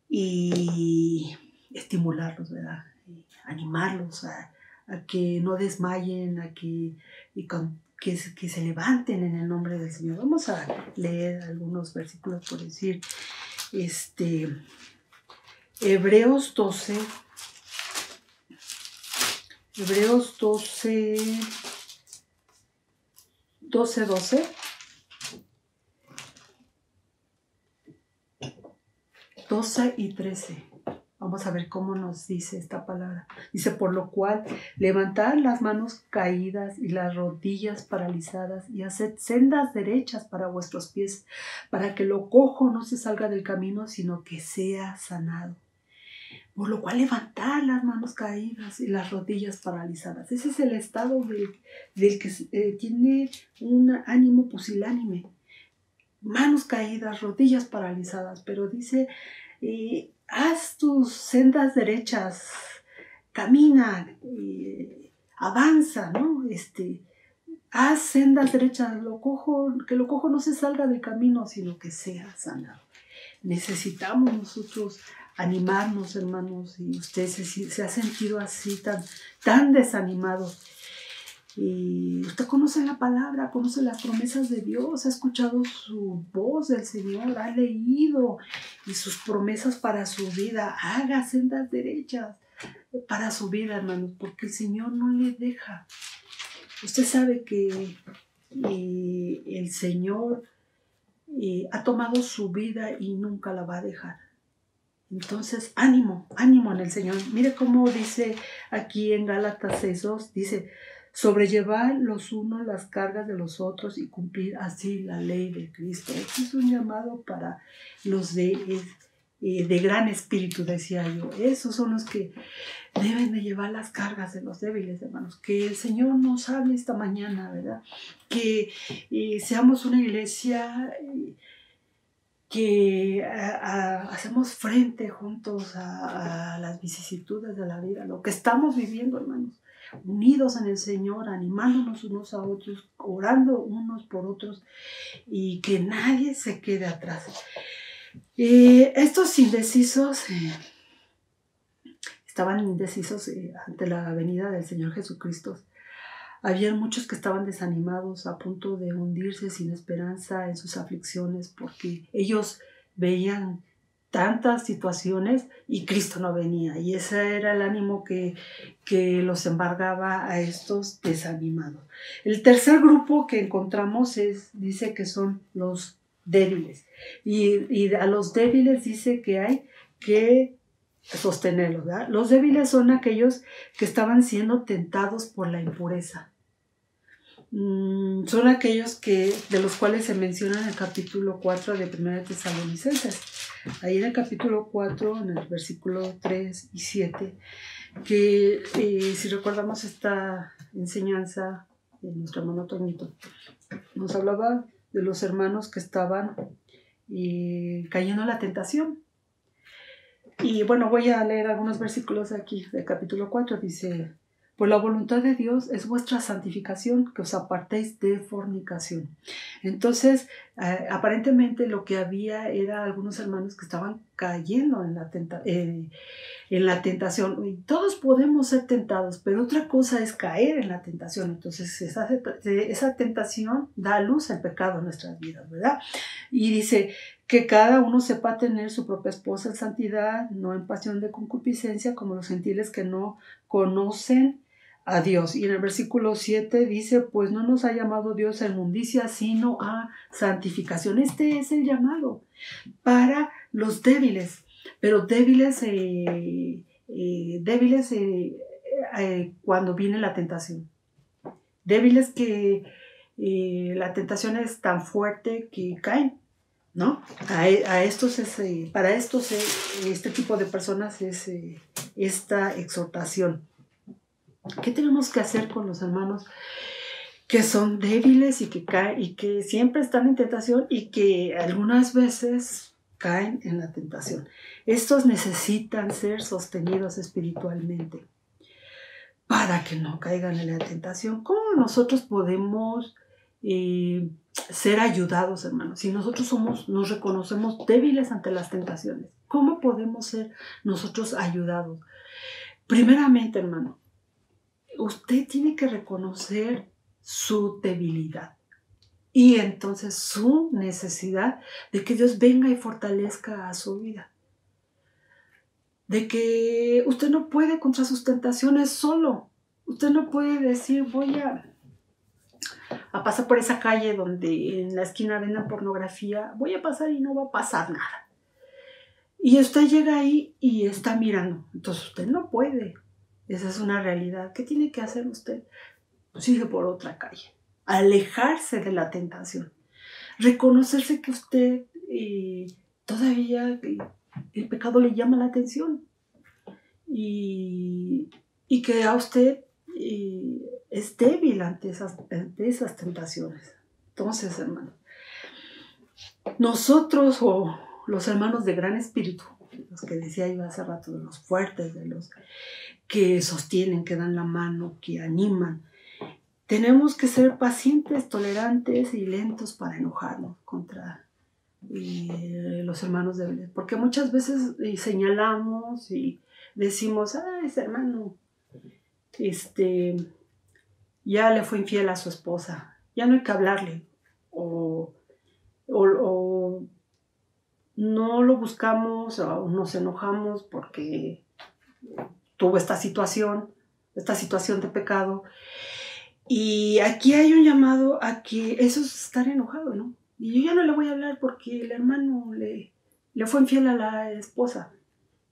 y estimularlos, ¿verdad? Y animarlos a que no desmayen, a que se levanten en el nombre del Señor. Vamos a leer algunos versículos por decir. Hebreos 12, 12 y 13. Vamos a ver cómo nos dice esta palabra. Dice, por lo cual, levantad las manos caídas y las rodillas paralizadas y haced sendas derechas para vuestros pies, para que lo cojo no se salga del camino, sino que sea sanado. Por lo cual, levantad las manos caídas y las rodillas paralizadas. Ese es el estado del que tiene un ánimo pusilánime. Manos caídas, rodillas paralizadas, pero dice, haz tus sendas derechas, camina, avanza, ¿no? Haz sendas derechas, que lo cojo no se salga del camino, sino que sea sanado. Necesitamos nosotros animarnos, hermanos, y usted se ha sentido así tan desanimado. Y usted conoce la palabra, conoce las promesas de Dios, ha escuchado su voz del Señor, ha leído y sus promesas para su vida. Haga sendas derechas para su vida, hermanos, porque el Señor no le deja. Usted sabe que el Señor ha tomado su vida y nunca la va a dejar. Entonces, ánimo en el Señor. Mire cómo dice aquí en Gálatas 6:2, dice, sobrellevar los unos las cargas de los otros y cumplir así la ley de Cristo. Este es un llamado para los de gran espíritu, decía yo. Esos son los que deben de llevar las cargas de los débiles, hermanos. Que el Señor nos hable esta mañana, ¿verdad? Que seamos una iglesia que hacemos frente juntos a las vicisitudes de la vida, lo que estamos viviendo, hermanos. Unidos en el Señor, animándonos unos a otros, orando unos por otros y que nadie se quede atrás. Estos indecisos estaban indecisos ante la venida del Señor Jesucristo. Había muchos que estaban desanimados, a punto de hundirse sin esperanza en sus aflicciones, porque ellos veían tantas situaciones y Cristo no venía, y ese era el ánimo que los embargaba a estos desanimados. El tercer grupo que encontramos dice que son los débiles, y a los débiles dice que hay que sostenerlos, ¿verdad? Los débiles son aquellos que estaban siendo tentados por la impureza. Son aquellos de los cuales se menciona en el capítulo 4 de 1 Tesalonicenses. Ahí en el capítulo 4, en el versículo 3 y 7, que si recordamos esta enseñanza de nuestro hermano Toñito, nos hablaba de los hermanos que estaban cayendo en la tentación. Y bueno, voy a leer algunos versículos aquí del capítulo 4. Dice, pues la voluntad de Dios es vuestra santificación, que os apartéis de fornicación. Entonces, Aparentemente lo que había era algunos hermanos que estaban cayendo en la tentación. Y todos podemos ser tentados, pero otra cosa es caer en la tentación. Entonces esa tentación da luz al pecado en nuestras vidas, ¿verdad? Y dice que cada uno sepa tener su propia esposa en santidad, no en pasión de concupiscencia, como los gentiles que no conocen a Dios. Y en el versículo 7 dice, pues no nos ha llamado Dios a inmundicia, sino a santificación. Este es el llamado para los débiles, pero débiles cuando viene la tentación. Débiles que la tentación es tan fuerte que caen, ¿no? Para estos este tipo de personas es esta exhortación. ¿Qué tenemos que hacer con los hermanos que son débiles y que caen y que siempre están en tentación y que algunas veces caen en la tentación? Estos necesitan ser sostenidos espiritualmente para que no caigan en la tentación. ¿Cómo nosotros podemos ser ayudados, hermanos? Si nosotros nos reconocemos débiles ante las tentaciones, ¿cómo podemos ser nosotros ayudados? Primeramente, hermano, usted tiene que reconocer su debilidad y entonces su necesidad de que Dios venga y fortalezca a su vida. De que usted no puede contra sus tentaciones solo. Usted no puede decir, voy a pasar por esa calle donde en la esquina venden pornografía, voy a pasar y no va a pasar nada. Y usted llega ahí y está mirando. Entonces usted no puede. Esa es una realidad. ¿Qué tiene que hacer usted? Sigue por otra calle. Alejarse de la tentación. Reconocerse que usted todavía el pecado le llama la atención. Y que a usted es débil ante esas tentaciones. Entonces, hermano, nosotros o los hermanos de gran espíritu, los que decía yo hace rato, de los fuertes, de los que sostienen, que dan la mano, que animan, tenemos que ser pacientes, tolerantes y lentos para enojarnos contra los hermanos débiles, porque muchas veces señalamos y decimos, ese hermano ya le fue infiel a su esposa, ya no hay que hablarle, o no lo buscamos o nos enojamos porque tuvo esta situación de pecado. Y aquí hay un llamado a que eso es estar enojado, ¿no? Y yo ya no le voy a hablar porque el hermano le fue infiel a la esposa.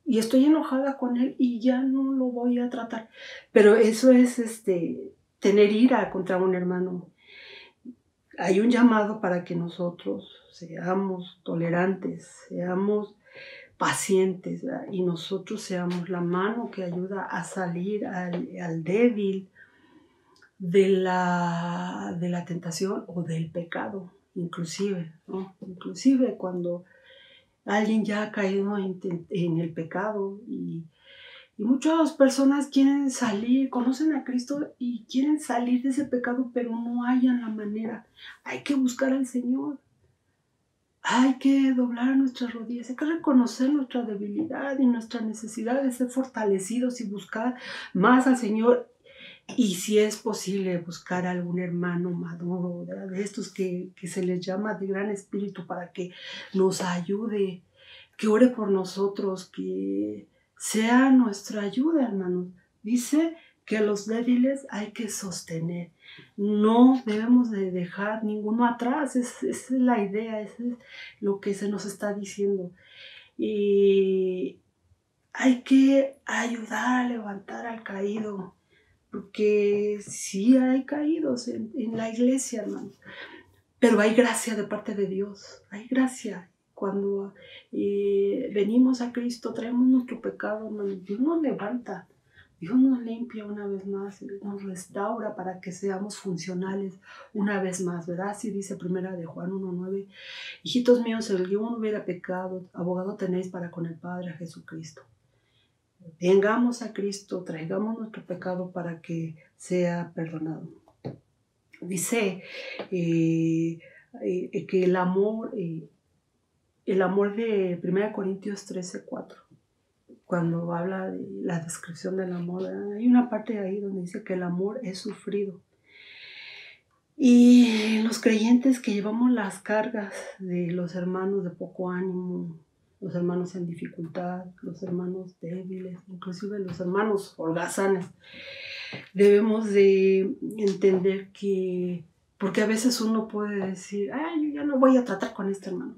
Y estoy enojada con él y ya no lo voy a tratar. Pero eso es tener ira contra un hermano. Hay un llamado para que nosotros seamos tolerantes, seamos pacientes, ¿verdad? Y nosotros seamos la mano que ayuda a salir al débil de la tentación o del pecado, inclusive, ¿no? Inclusive cuando alguien ya ha caído en el pecado y muchas personas quieren salir, conocen a Cristo y quieren salir de ese pecado, pero no hallan la manera. Hay que buscar al Señor. Hay que doblar nuestras rodillas, hay que reconocer nuestra debilidad y nuestra necesidad de ser fortalecidos y buscar más al Señor. Y si es posible, buscar a algún hermano maduro, ¿verdad? De estos que se les llama de gran espíritu para que nos ayude, que ore por nosotros, que sea nuestra ayuda, hermanos. Dice que a los débiles hay que sostener. No debemos de dejar ninguno atrás. Esa es la idea, eso es lo que se nos está diciendo. Y hay que ayudar a levantar al caído, porque sí hay caídos en la iglesia, hermanos. Pero hay gracia de parte de Dios, hay gracia. Cuando venimos a Cristo, traemos nuestro pecado, hermanos. Dios nos levanta, Dios nos limpia una vez más, nos restaura para que seamos funcionales una vez más, ¿verdad? Así dice primera de Juan 1:9. Hijitos míos, si alguno hubiera pecado, abogado tenéis para con el Padre, a Jesucristo. Vengamos a Cristo, traigamos nuestro pecado para que sea perdonado. Dice que el amor de 1 Corintios 13:4, cuando habla de la descripción del amor, ¿verdad? Hay una parte ahí donde dice que el amor es sufrido. Y los creyentes que llevamos las cargas de los hermanos de poco ánimo, los hermanos en dificultad, los hermanos débiles, inclusive los hermanos holgazanes, debemos de entender que, porque a veces uno puede decir, yo ya no voy a tratar con este hermano,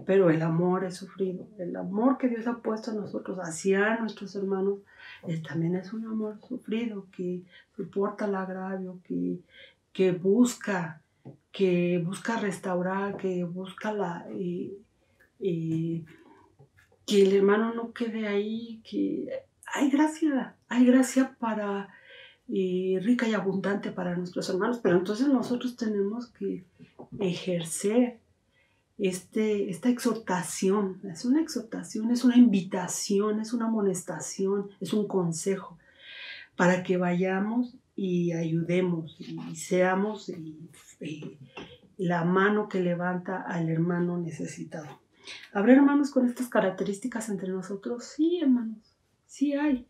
pero el amor es sufrido. El amor que Dios ha puesto en nosotros hacia nuestros hermanos también es un amor sufrido, que soporta el agravio, que busca restaurar, que busca que el hermano no quede ahí, que hay gracia para rica y abundante para nuestros hermanos, pero entonces nosotros tenemos que ejercer esta exhortación. Es una exhortación, es una invitación, es una amonestación, es un consejo para que vayamos y ayudemos y seamos la mano que levanta al hermano necesitado. ¿Habrá hermanos con estas características entre nosotros? Sí, hermanos, sí hay.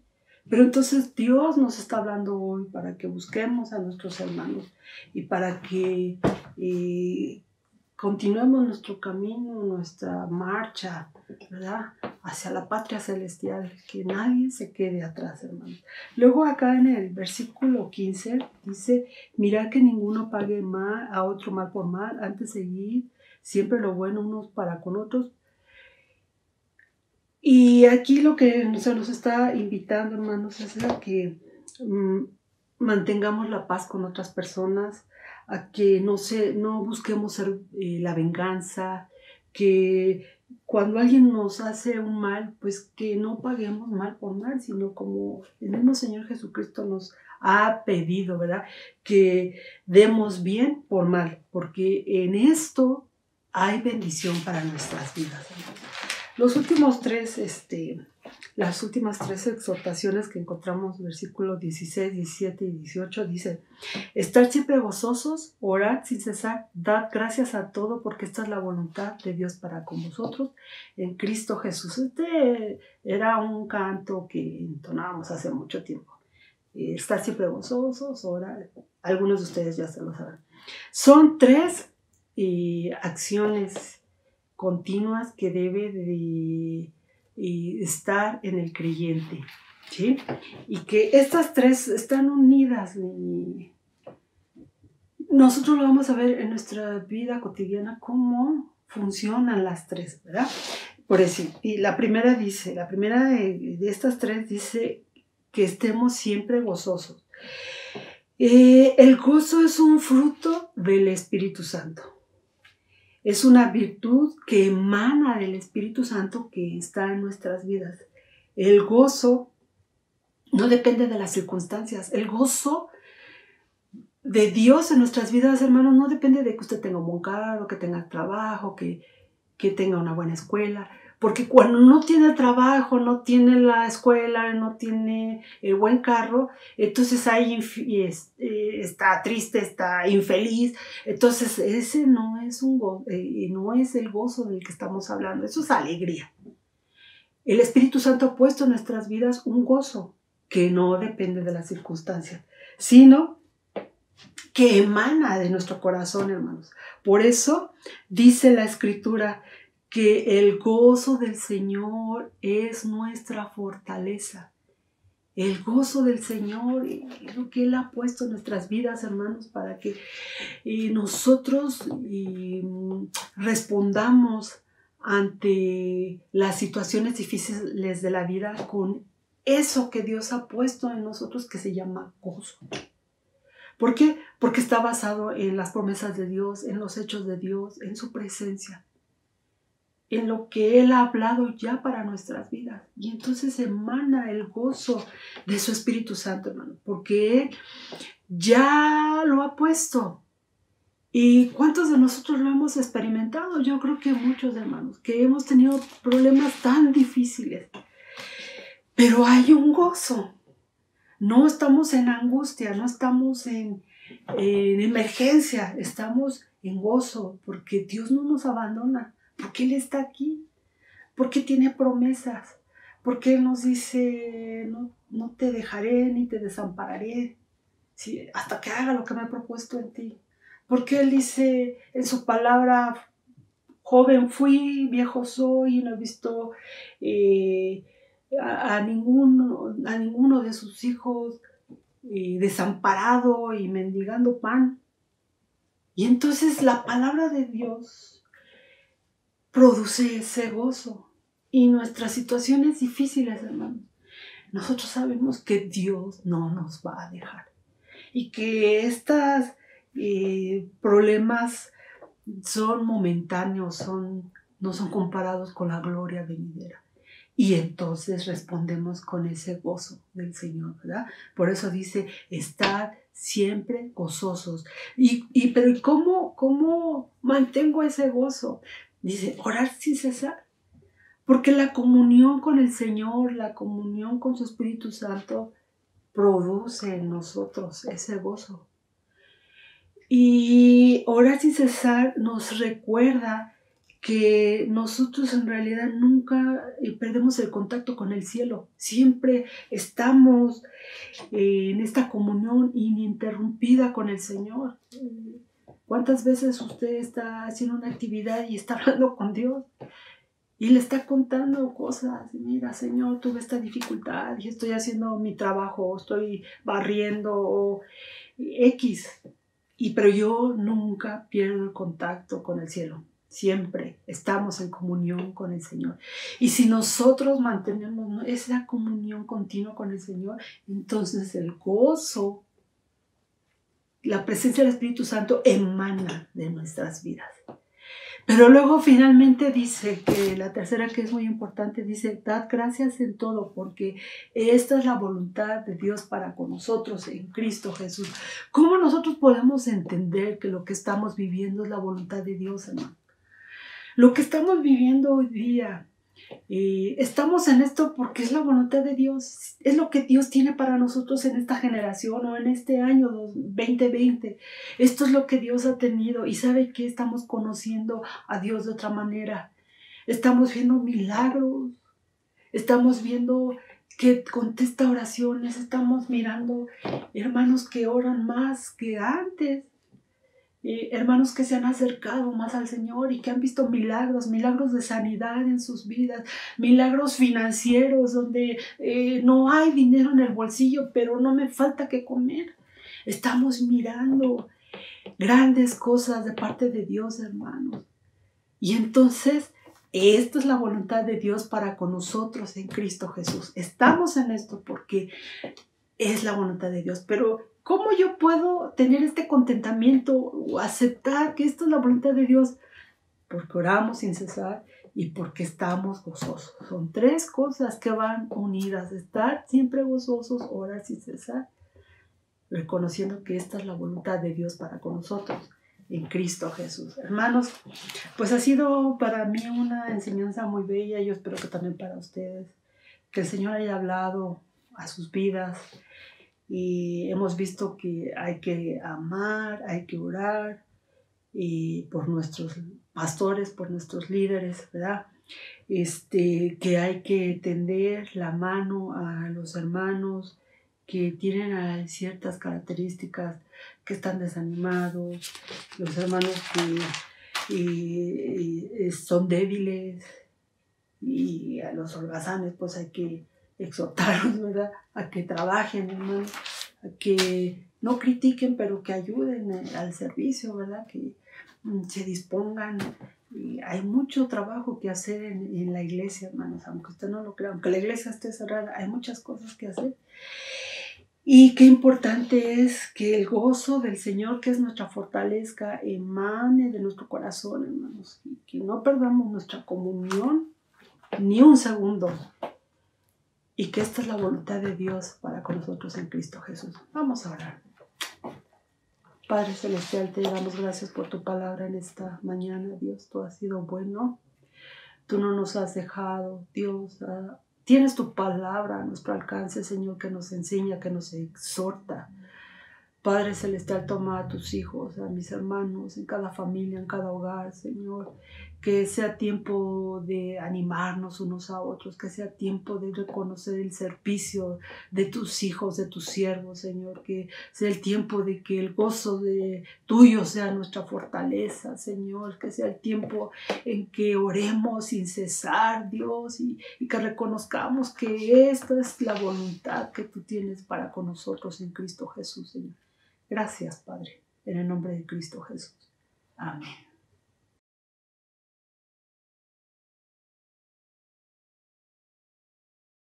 Pero entonces Dios nos está hablando hoy para que busquemos a nuestros hermanos y para que continuemos nuestro camino, nuestra marcha, ¿verdad?, hacia la patria celestial, que nadie se quede atrás, hermanos. Luego acá en el versículo 15 dice, mirad que ninguno pague mal a otro mal por mal, antes seguid siempre lo bueno unos para con otros. Y aquí lo que se nos está invitando, hermanos, es a que mantengamos la paz con otras personas, a que no busquemos ser la venganza, que cuando alguien nos hace un mal, pues que no paguemos mal por mal, sino como el mismo Señor Jesucristo nos ha pedido, ¿verdad?, que demos bien por mal, porque en esto hay bendición para nuestras vidas, hermanos. Las últimas tres exhortaciones que encontramos, versículos 16, 17 y 18, dice, estar siempre gozosos, orad sin cesar, dad gracias a todo, porque esta es la voluntad de Dios para con vosotros en Cristo Jesús. Era un canto que entonábamos hace mucho tiempo. Estar siempre gozosos, orar. Algunos de ustedes ya se lo saben. Son tres acciones continuas que debe de estar en el creyente, ¿sí? Y que estas tres están unidas. Nosotros lo vamos a ver en nuestra vida cotidiana, cómo funcionan las tres, ¿verdad? Por eso, y la primera de estas tres dice que estemos siempre gozosos. El gozo es un fruto del Espíritu Santo. Es una virtud que emana del Espíritu Santo que está en nuestras vidas. El gozo no depende de las circunstancias. El gozo de Dios en nuestras vidas, hermanos, no depende de que usted tenga un buen carro, que tenga trabajo, que tenga una buena escuela. Porque cuando no tiene trabajo, no tiene la escuela, no tiene el buen carro, entonces ahí está triste, está infeliz. Entonces ese no es no es el gozo del que estamos hablando, eso es alegría. El Espíritu Santo ha puesto en nuestras vidas un gozo que no depende de las circunstancias, sino que emana de nuestro corazón, hermanos. Por eso dice la Escritura que el gozo del Señor es nuestra fortaleza. El gozo del Señor es lo que Él ha puesto en nuestras vidas, hermanos, para que nosotros respondamos ante las situaciones difíciles de la vida con eso que Dios ha puesto en nosotros, que se llama gozo. ¿Por qué? Porque está basado en las promesas de Dios, en los hechos de Dios, en su presencia, en lo que Él ha hablado ya para nuestras vidas. Y entonces emana el gozo de su Espíritu Santo, hermano, porque Él ya lo ha puesto. ¿Y cuántos de nosotros lo hemos experimentado? Yo creo que muchos, hermanos, que hemos tenido problemas tan difíciles. Pero hay un gozo. No estamos en angustia, no estamos en emergencia, estamos en gozo, porque Dios no nos abandona, porque Él está aquí, porque tiene promesas, porque Él nos dice, no te dejaré ni te desampararé, ¿sí? Hasta que haga lo que me he propuesto en ti. Porque Él dice en su palabra, joven fui, viejo soy, y no he visto a ninguno de sus hijos desamparado y mendigando pan. Y entonces la palabra de Dios produce ese gozo. Y nuestras situaciones difíciles, hermanos, nosotros sabemos que Dios no nos va a dejar. Y que estos problemas son momentáneos, no son comparados con la gloria venidera. Y entonces respondemos con ese gozo del Señor, ¿verdad? Por eso dice, estad siempre gozosos. Pero ¿cómo mantengo ese gozo? Dice, orar sin cesar. Porque la comunión con el Señor, la comunión con su Espíritu Santo, produce en nosotros ese gozo. Y orar sin cesar nos recuerda que nosotros en realidad nunca perdemos el contacto con el cielo. Siempre estamos en esta comunión ininterrumpida con el Señor. ¿Cuántas veces usted está haciendo una actividad y está hablando con Dios? Y le está contando cosas. Mira, Señor, tuve esta dificultad y estoy haciendo mi trabajo, estoy barriendo X. Pero yo nunca pierdo el contacto con el cielo. Siempre estamos en comunión con el Señor. Y si nosotros mantenemos esa comunión continua con el Señor, entonces el gozo, la presencia del Espíritu Santo emana de nuestras vidas. Pero luego finalmente dice que la tercera, que es muy importante, dice, dad gracias en todo, porque esta es la voluntad de Dios para con nosotros en Cristo Jesús. ¿Cómo nosotros podemos entender que lo que estamos viviendo es la voluntad de Dios, hermano? Lo que estamos viviendo hoy día, estamos en esto porque es la voluntad de Dios, es lo que Dios tiene para nosotros en esta generación o en este año 2020. Esto es lo que Dios ha tenido y sabe que estamos conociendo a Dios de otra manera. Estamos viendo milagros, estamos viendo que contesta oraciones, estamos mirando hermanos que oran más que antes. Hermanos que se han acercado más al Señor y que han visto milagros de sanidad en sus vidas, milagros financieros donde no hay dinero en el bolsillo, pero no me falta que comer. Estamos mirando grandes cosas de parte de Dios, hermanos. Y entonces, esta es la voluntad de Dios para con nosotros en Cristo Jesús. Estamos en esto porque es la voluntad de Dios, pero ¿cómo yo puedo tener este contentamiento o aceptar que esto es la voluntad de Dios? Porque oramos sin cesar y porque estamos gozosos. Son tres cosas que van unidas: estar siempre gozosos, orar sin cesar, reconociendo que esta es la voluntad de Dios para con nosotros en Cristo Jesús. Hermanos, pues ha sido para mí una enseñanza muy bella. Yo espero que también para ustedes, que el Señor haya hablado a sus vidas. Y hemos visto que hay que amar, hay que orar por nuestros pastores, por nuestros líderes, ¿verdad? Que hay que tender la mano a los hermanos que tienen ciertas características, que están desanimados, los hermanos que son débiles, y a los holgazanes pues hay que exhortarlos, ¿verdad? A que trabajen, hermanos, a que no critiquen, pero que ayuden al servicio, ¿verdad? Que se dispongan. Y hay mucho trabajo que hacer en la iglesia, hermanos, aunque usted no lo crea, aunque la iglesia esté cerrada, hay muchas cosas que hacer. Y qué importante es que el gozo del Señor, que es nuestra fortaleza, emane de nuestro corazón, hermanos, y que no perdamos nuestra comunión ni un segundo. Y que esta es la voluntad de Dios para con nosotros en Cristo Jesús. Vamos a orar. Padre Celestial, te damos gracias por tu palabra en esta mañana, Dios. Tú has sido bueno. Tú no nos has dejado, Dios. Tienes tu palabra a nuestro alcance, Señor, que nos enseña, que nos exhorta. Padre Celestial, toma a tus hijos, a mis hermanos, en cada familia, en cada hogar, Señor. Que sea tiempo de animarnos unos a otros, que sea tiempo de reconocer el servicio de tus hijos, de tus siervos, Señor. Que sea el tiempo de que el gozo de tuyo sea nuestra fortaleza, Señor. Que sea el tiempo en que oremos sin cesar, Dios, y que reconozcamos que esta es la voluntad que tú tienes para con nosotros en Cristo Jesús, Señor. Gracias, Padre, en el nombre de Cristo Jesús. Amén.